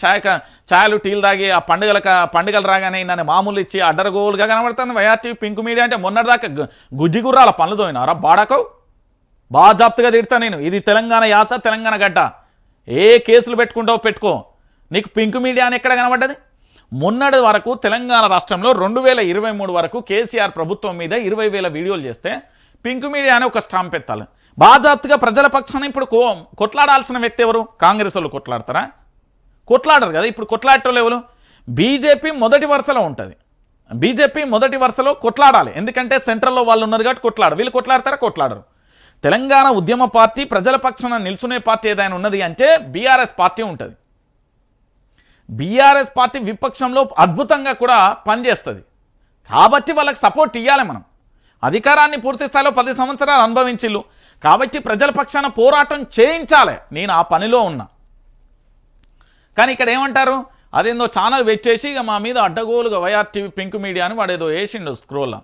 ఛాయలు టీలు తాగి ఆ పండుగలు రాగానే నన్ను మామూలు ఇచ్చి అడ్డరగోలుగా కనబడుతుంది వైఆర్టీవీ పింక్ మీడియా. అంటే మొన్నటిదాకా గుజ్జిగుర్రాల పనులు తోయినారా బాడకవు? బాగా జాప్తుగా తిడతా నేను. ఇది తెలంగాణ యాస, తెలంగాణ గడ్డ. ఏ కేసులు పెట్టుకుంటావు పెట్టుకో, నీకు పింక్ మీడియా అని ఎక్కడ కనబడ్డది? మొన్నటి వరకు తెలంగాణ రాష్ట్రంలో 2023 వరకు కేసీఆర్ ప్రభుత్వం మీద 20,000 వీడియోలు చేస్తే పింక్ మీడియా అని ఒక స్టాంప్ ఎత్తాలి. బాజాప్తుగా ప్రజల పక్షాన ఇప్పుడు కొట్లాడాల్సిన వ్యక్తి ఎవరు? కాంగ్రెస్ వాళ్ళు కొట్లాడతారా? కొట్లాడరు కదా. ఇప్పుడు కొట్లాడటం ఎవరు? బీజేపీ మొదటి వరుసలో ఉంటుంది. బీజేపీ మొదటి వరుసలో కొట్లాడాలి, ఎందుకంటే సెంట్రల్లో వాళ్ళు ఉన్నారు కాబట్టి కొట్లాడు. వీళ్ళు కొట్లాడతారా? కొట్లాడరు. తెలంగాణ ఉద్యమ పార్టీ, ప్రజల పక్షాన నిల్చునే పార్టీ ఏదైనా ఉన్నది అంటే బీఆర్ఎస్ పార్టీ ఉంటుంది. బీఆర్ఎస్ పార్టీ విపక్షంలో అద్భుతంగా కూడా పనిచేస్తుంది కాబట్టి వాళ్ళకి సపోర్ట్ ఇవ్వాలి. మనం అధికారాన్ని పూర్తి స్థాయిలో 10 సంవత్సరాలు అనుభవించిల్లు కాబట్టి ప్రజల పక్షాన పోరాటం చేయించాలి. నేను ఆ పనిలో ఉన్నా. కానీ ఇక్కడ ఏమంటారు, అదేందో ఛానల్ పెట్టేసి ఇక మా మీద అడ్డగోలుగా వైఆర్టీవీ పింక్ మీడియా అని వాడేదో వేసిండు స్క్రోల్.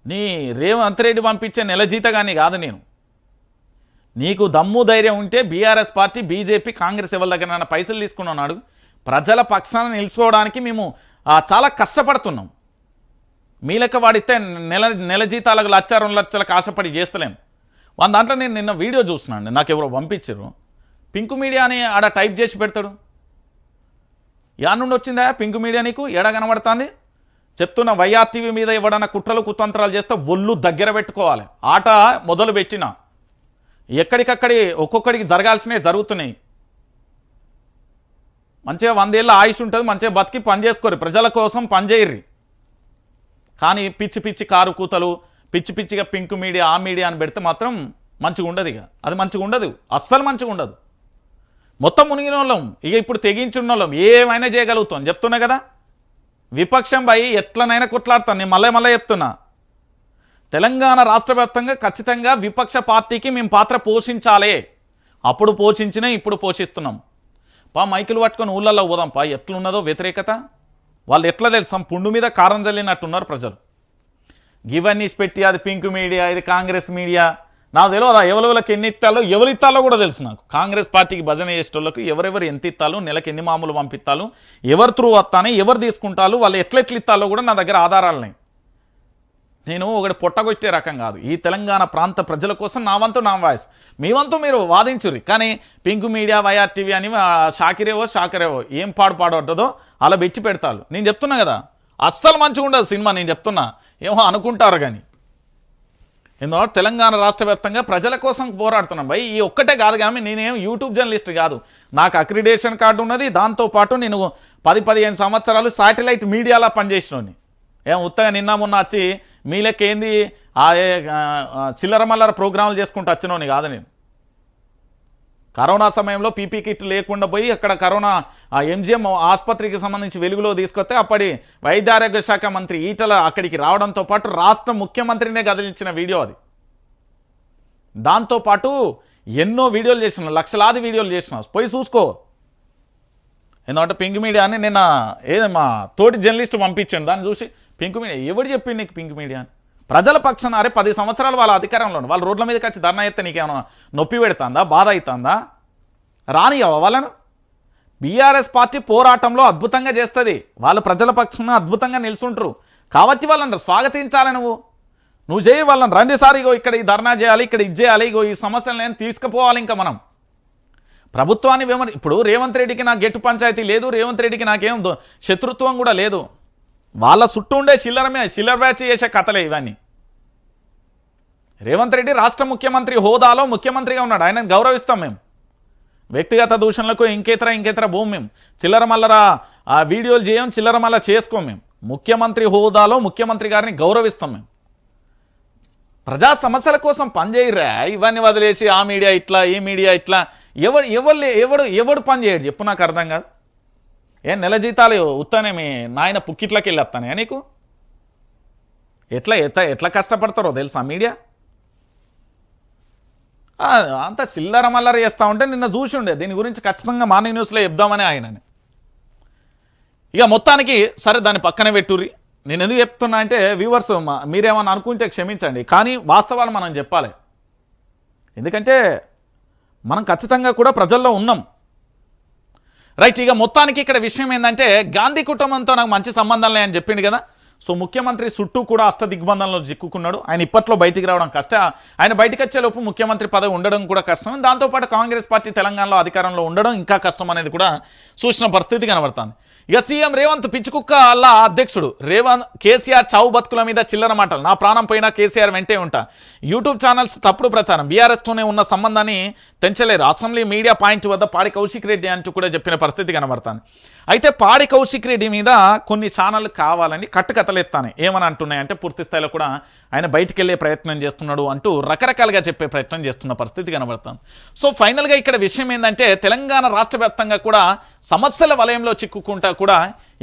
నీ రేవంత్ రెడ్డి పంపించే నెల జీతగాని కాదు నేను. నీకు దమ్ము ధైర్యం ఉంటే బీఆర్ఎస్ పార్టీ, బీజేపీ, కాంగ్రెస్ ఎవరి దగ్గర పైసలు తీసుకున్నాడు. ప్రజల పక్షాన నిలుచుకోవడానికి మేము చాలా కష్టపడుతున్నాం. మీ లెక్క వాడితే నెల జీతాలకు 1,00,000 2 లక్షలకు ఆశపడి చేస్తలేం. దాంట్లో నేను నిన్న వీడియో చూస్తున్నాను, నాకు ఎవరో పంపించారు. పింక్ మీడియా అని ఆడ టైప్ చేసి పెడతాడు. యాడ్ నుండి వచ్చిందా పింక్ మీడియా? నీకు ఎడ కనబడుతుంది? చెప్తున్న వైఆర్టీవీ మీద ఎవడన్నా కుట్రలు కుతంత్రాలు చేస్తే ఒళ్ళు దగ్గర పెట్టుకోవాలి. ఆట మొదలు పెట్టిన ఎక్కడికక్కడి ఒక్కొక్కడికి జరగాల్సినవి జరుగుతున్నాయి. మంచిగా 100 ఏళ్ళ ఆయుష్ ఉంటుంది, మంచిగా బతికి పని చేసుకోరు, ప్రజల కోసం పనిచేయర్రి. కానీ పిచ్చి పిచ్చి కారు కూతలు, పిచ్చి పిచ్చిగా పింక్ మీడియా, ఆ మీడియా అని పెడితే మాత్రం మంచిగా ఉండదు. ఇక అది మంచిగా ఉండదు, అస్సలు మంచిగా ఉండదు. మొత్తం మునిగిన వాళ్ళం, ఇక ఇప్పుడు తెగించున్న వాళ్ళం ఏమైనా చేయగలుగుతాం. చెప్తున్నా కదా, విపక్షం పై ఎట్లనైనా కొట్లాడతాను. నేను మళ్ళీ చెప్తున్నా, తెలంగాణ రాష్ట్ర వ్యాప్తంగా ఖచ్చితంగా విపక్ష పార్టీకి మేము పాత్ర పోషించాలి. అప్పుడు పోషించినా ఇప్పుడు పోషిస్తున్నాం. మైకులు పట్టుకొని ఊళ్ళల్లో పోదాం. ఎట్లున్నదో వ్యతిరేకత వాళ్ళు ఎట్లా తెలుసాం, పుండు మీద కారం చల్లినట్టున్నారు ప్రజలు. ఇవన్నీ పెట్టి అది పింక్ మీడియా, ఇది కాంగ్రెస్ మీడియా, నాకు తెలియదా ఎవరికి ఎన్ని ఇస్తాలో, ఎవరు ఇస్తాలో కూడా తెలుసు నాకు. కాంగ్రెస్ పార్టీకి భజన చేసేటోళ్ళకు ఎవరెవరు ఎంత ఇస్తాలో, నెలకు ఎన్ని మామూలు పంపిస్తాలు, ఎవరు త్రూ వస్తాను, ఎవరు తీసుకుంటారు, వాళ్ళు ఎట్లా ఇస్తాలో కూడా నా దగ్గర ఆధారాలున్నాయి. నేను ఒకటి పొట్టగొట్టే రకం కాదు. ఈ తెలంగాణ ప్రాంత ప్రజల కోసం నా వంతు నా వాయిస్, మీ వంతు మీరు వాదించుర్రి. కానీ పింక్ మీడియా, వైఆర్టీవీ అని షాకరేవో ఏం పాడుపడదో అలా పెట్టి పెడతారు. నేను చెప్తున్నా కదా, అస్సలు మంచిగా ఉండదు సినిమా. నేను చెప్తున్నా, ఏమో అనుకుంటారు కానీ ఎందుకంటే తెలంగాణ రాష్ట్ర వ్యాప్తంగా ప్రజల కోసం పోరాడుతున్నాం భయ్. ఈ ఒక్కటే కాదు కానీ నేనేం యూట్యూబ్ జర్నలిస్ట్ కాదు. నాకు అక్రిడేషన్ కార్డు ఉన్నది. దాంతోపాటు నేను 10-15 సంవత్సరాలు శాటిలైట్ మీడియాలో పనిచేసినోని. ఏం ఉత్తగా నిన్న మొన్న వచ్చి మీ లెక్క ఏంది చిల్లర మల్లర ప్రోగ్రాములు చేసుకుంటూ వచ్చినోని కాదు నేను. కరోనా సమయంలో పీపీ కిట్ లేకుండా పోయి అక్కడ కరోనా ఎంజిఎం ఆసుపత్రికి సంబంధించి వెలుగులో తీసుకొస్తే అప్పటి వైద్య ఆరోగ్య శాఖ మంత్రి ఈటల అక్కడికి రావడంతో పాటు రాష్ట్ర ముఖ్యమంత్రినే కదిలించిన వీడియో అది. దాంతోపాటు ఎన్నో వీడియోలు చేసిన, లక్షలాది వీడియోలు చేసిన, పోయి చూసుకో. ఎందుకంటే పింక్ మీడియా అని నిన్న మా తోటి జర్నలిస్ట్ పంపించాను, దాన్ని చూసి పింక్ మీడియా ఎవడు చెప్పింది నీకు పింక్ మీడియా అని? ప్రజల పక్షాన 10 సంవత్సరాలు వాళ్ళ అధికారంలో వాళ్ళు రోడ్ల మీదకి వచ్చి ధర్నా ఎత్తే నీకేమైనా నొప్పి పెడుతుందా, బాధ అవుతుందా? రానియవా వాళ్ళను? బీఆర్ఎస్ పార్టీ పోరాటంలో అద్భుతంగా చేస్తుంది. వాళ్ళు ప్రజల పక్షాన అద్భుతంగా నిల్చుంటారు కాబట్టి వాళ్ళని స్వాగతించాలి. నువ్వు చేయి, వాళ్ళని రండి సార్, ఇగో ఇక్కడ ఈ ధర్నా చేయాలి, ఇక్కడ ఇది చేయాలి, ఇగో ఈ సమస్యలు నేను తీసుకుపోవాలి. ఇంకా మనం ప్రభుత్వాన్ని ఇప్పుడు రేవంత్ రెడ్డికి నాకు గెట్టు పంచాయతీ లేదు, రేవంత్ రెడ్డికి నాకేం శత్రుత్వం కూడా లేదు. వాళ్ళ చుట్టూ ఉండే చిల్లర బ్యాచ్ చేసే కథలే ఇవన్నీ. రేవంత్ రెడ్డి రాష్ట్ర ముఖ్యమంత్రి హోదాలో ముఖ్యమంత్రిగా ఉన్నాడు, ఆయనను గౌరవిస్తాం మేము. వ్యక్తిగత దూషణలకు ఇంకేతర భూమి మేము చిల్లర మల్లర వీడియోలు చేయం, చిల్లర మల్ల చేసుకోం. మేము ముఖ్యమంత్రి హోదాలో ముఖ్యమంత్రి గారిని గౌరవిస్తాం. మేము ప్రజా సమస్యల కోసం పనిచేయరా, ఇవన్నీ వదిలేసి ఆ మీడియా ఇట్లా, ఈ మీడియా ఇట్లా. ఎవడు పని చేయడు చెప్పు, నాకు అర్థం కాదు. నెల జీతాలు ఉత్తానే మీ నాయన పుక్కిట్లకి వెళ్ళి వస్తానే నీకు? ఎట్లా కష్టపడతారో తెలుసా మీడియా? అంత చిల్లర మల్లర చేస్తూ ఉంటే నిన్న చూసి ఉండే, దీని గురించి ఖచ్చితంగా మార్నింగ్ న్యూస్లో చెప్దామని ఆయనని. ఇక మొత్తానికి సరే దాన్ని పక్కన పెట్టుర్రి. నేను ఎందుకు చెప్తున్నా అంటే వ్యూవర్స్ మీరేమన్నా అనుకుంటే క్షమించండి, కానీ వాస్తవాలు మనం చెప్పాలి. ఎందుకంటే మనం ఖచ్చితంగా కూడా ప్రజల్లో ఉన్నాం. రైట్. ఇక మొత్తానికి ఇక్కడ విషయం ఏంటంటే గాంధీ కుటుంబంతో నాకు మంచి సంబంధాలు లేని చెప్పిండు కదా. సో ముఖ్యమంత్రి చుట్టూ కూడా అష్టదిగ్బంధంలో చిక్కుకున్నాడు. ఆయన ఇప్పట్లో బయటికి రావడం కష్టం. ఆయన బయటకు వచ్చేలోపు ముఖ్యమంత్రి పదవి ఉండడం కూడా కష్టం. దాంతోపాటు కాంగ్రెస్ పార్టీ తెలంగాణలో అధికారంలో ఉండడం ఇంకా కష్టం అనేది కూడా చూసిన పరిస్థితి కనబడుతుంది. ఇక సీఎం రేవంత్ పిచ్చుకుక్క అల్లా అధ్యక్షుడు కేసీఆర్ చావు బతుకుల మీద చిల్లర మాటలు. నా ప్రాణం పోయినా కేసీఆర్ వెంటే ఉంటా. యూట్యూబ్ ఛానల్స్ తప్పుడు ప్రచారం. బీఆర్ఎస్తోనే ఉన్న సంబంధాన్ని తెంచలేరు. అసెంబ్లీ మీడియా పాయింట్ వద్ద పాడి కౌశిక్ రెడ్డి అంటూ కూడా చెప్పిన పరిస్థితి కనబడుతుంది. అయితే పాడి కౌశిక్ రెడ్డి మీద కొన్ని ఛానళ్ళు కావాలని కట్టుకథలెత్తాను. ఏమని అంటున్నాయంటే పూర్తి స్థాయిలో కూడా ఆయన బయటికి వెళ్ళే ప్రయత్నం చేస్తున్నాడు అంటూ రకరకాలుగా చెప్పే ప్రయత్నం చేస్తున్న పరిస్థితి కనబడుతుంది. సో ఫైనల్గా ఇక్కడ విషయం ఏంటంటే తెలంగాణ రాష్ట్ర వ్యాప్తంగా కూడా సమస్యల వలయంలో చిక్కుకుంటా కూడా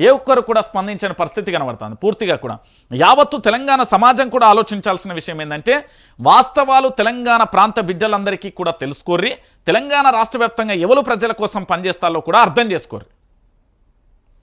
ఏ ఒక్కరు కూడా స్పందించిన పరిస్థితి కనబడుతుంది. పూర్తిగా కూడా యావత్తు తెలంగాణ సమాజం కూడా ఆలోచించాల్సిన విషయం ఏంటంటే వాస్తవాలు తెలంగాణ ప్రాంత బిడ్డలందరికీ కూడా తెలుసుకోర్రి. తెలంగాణ రాష్ట్ర వ్యాప్తంగా ఎవరు ప్రజల కోసం పనిచేస్తారో కూడా అర్థం చేసుకోర్రి.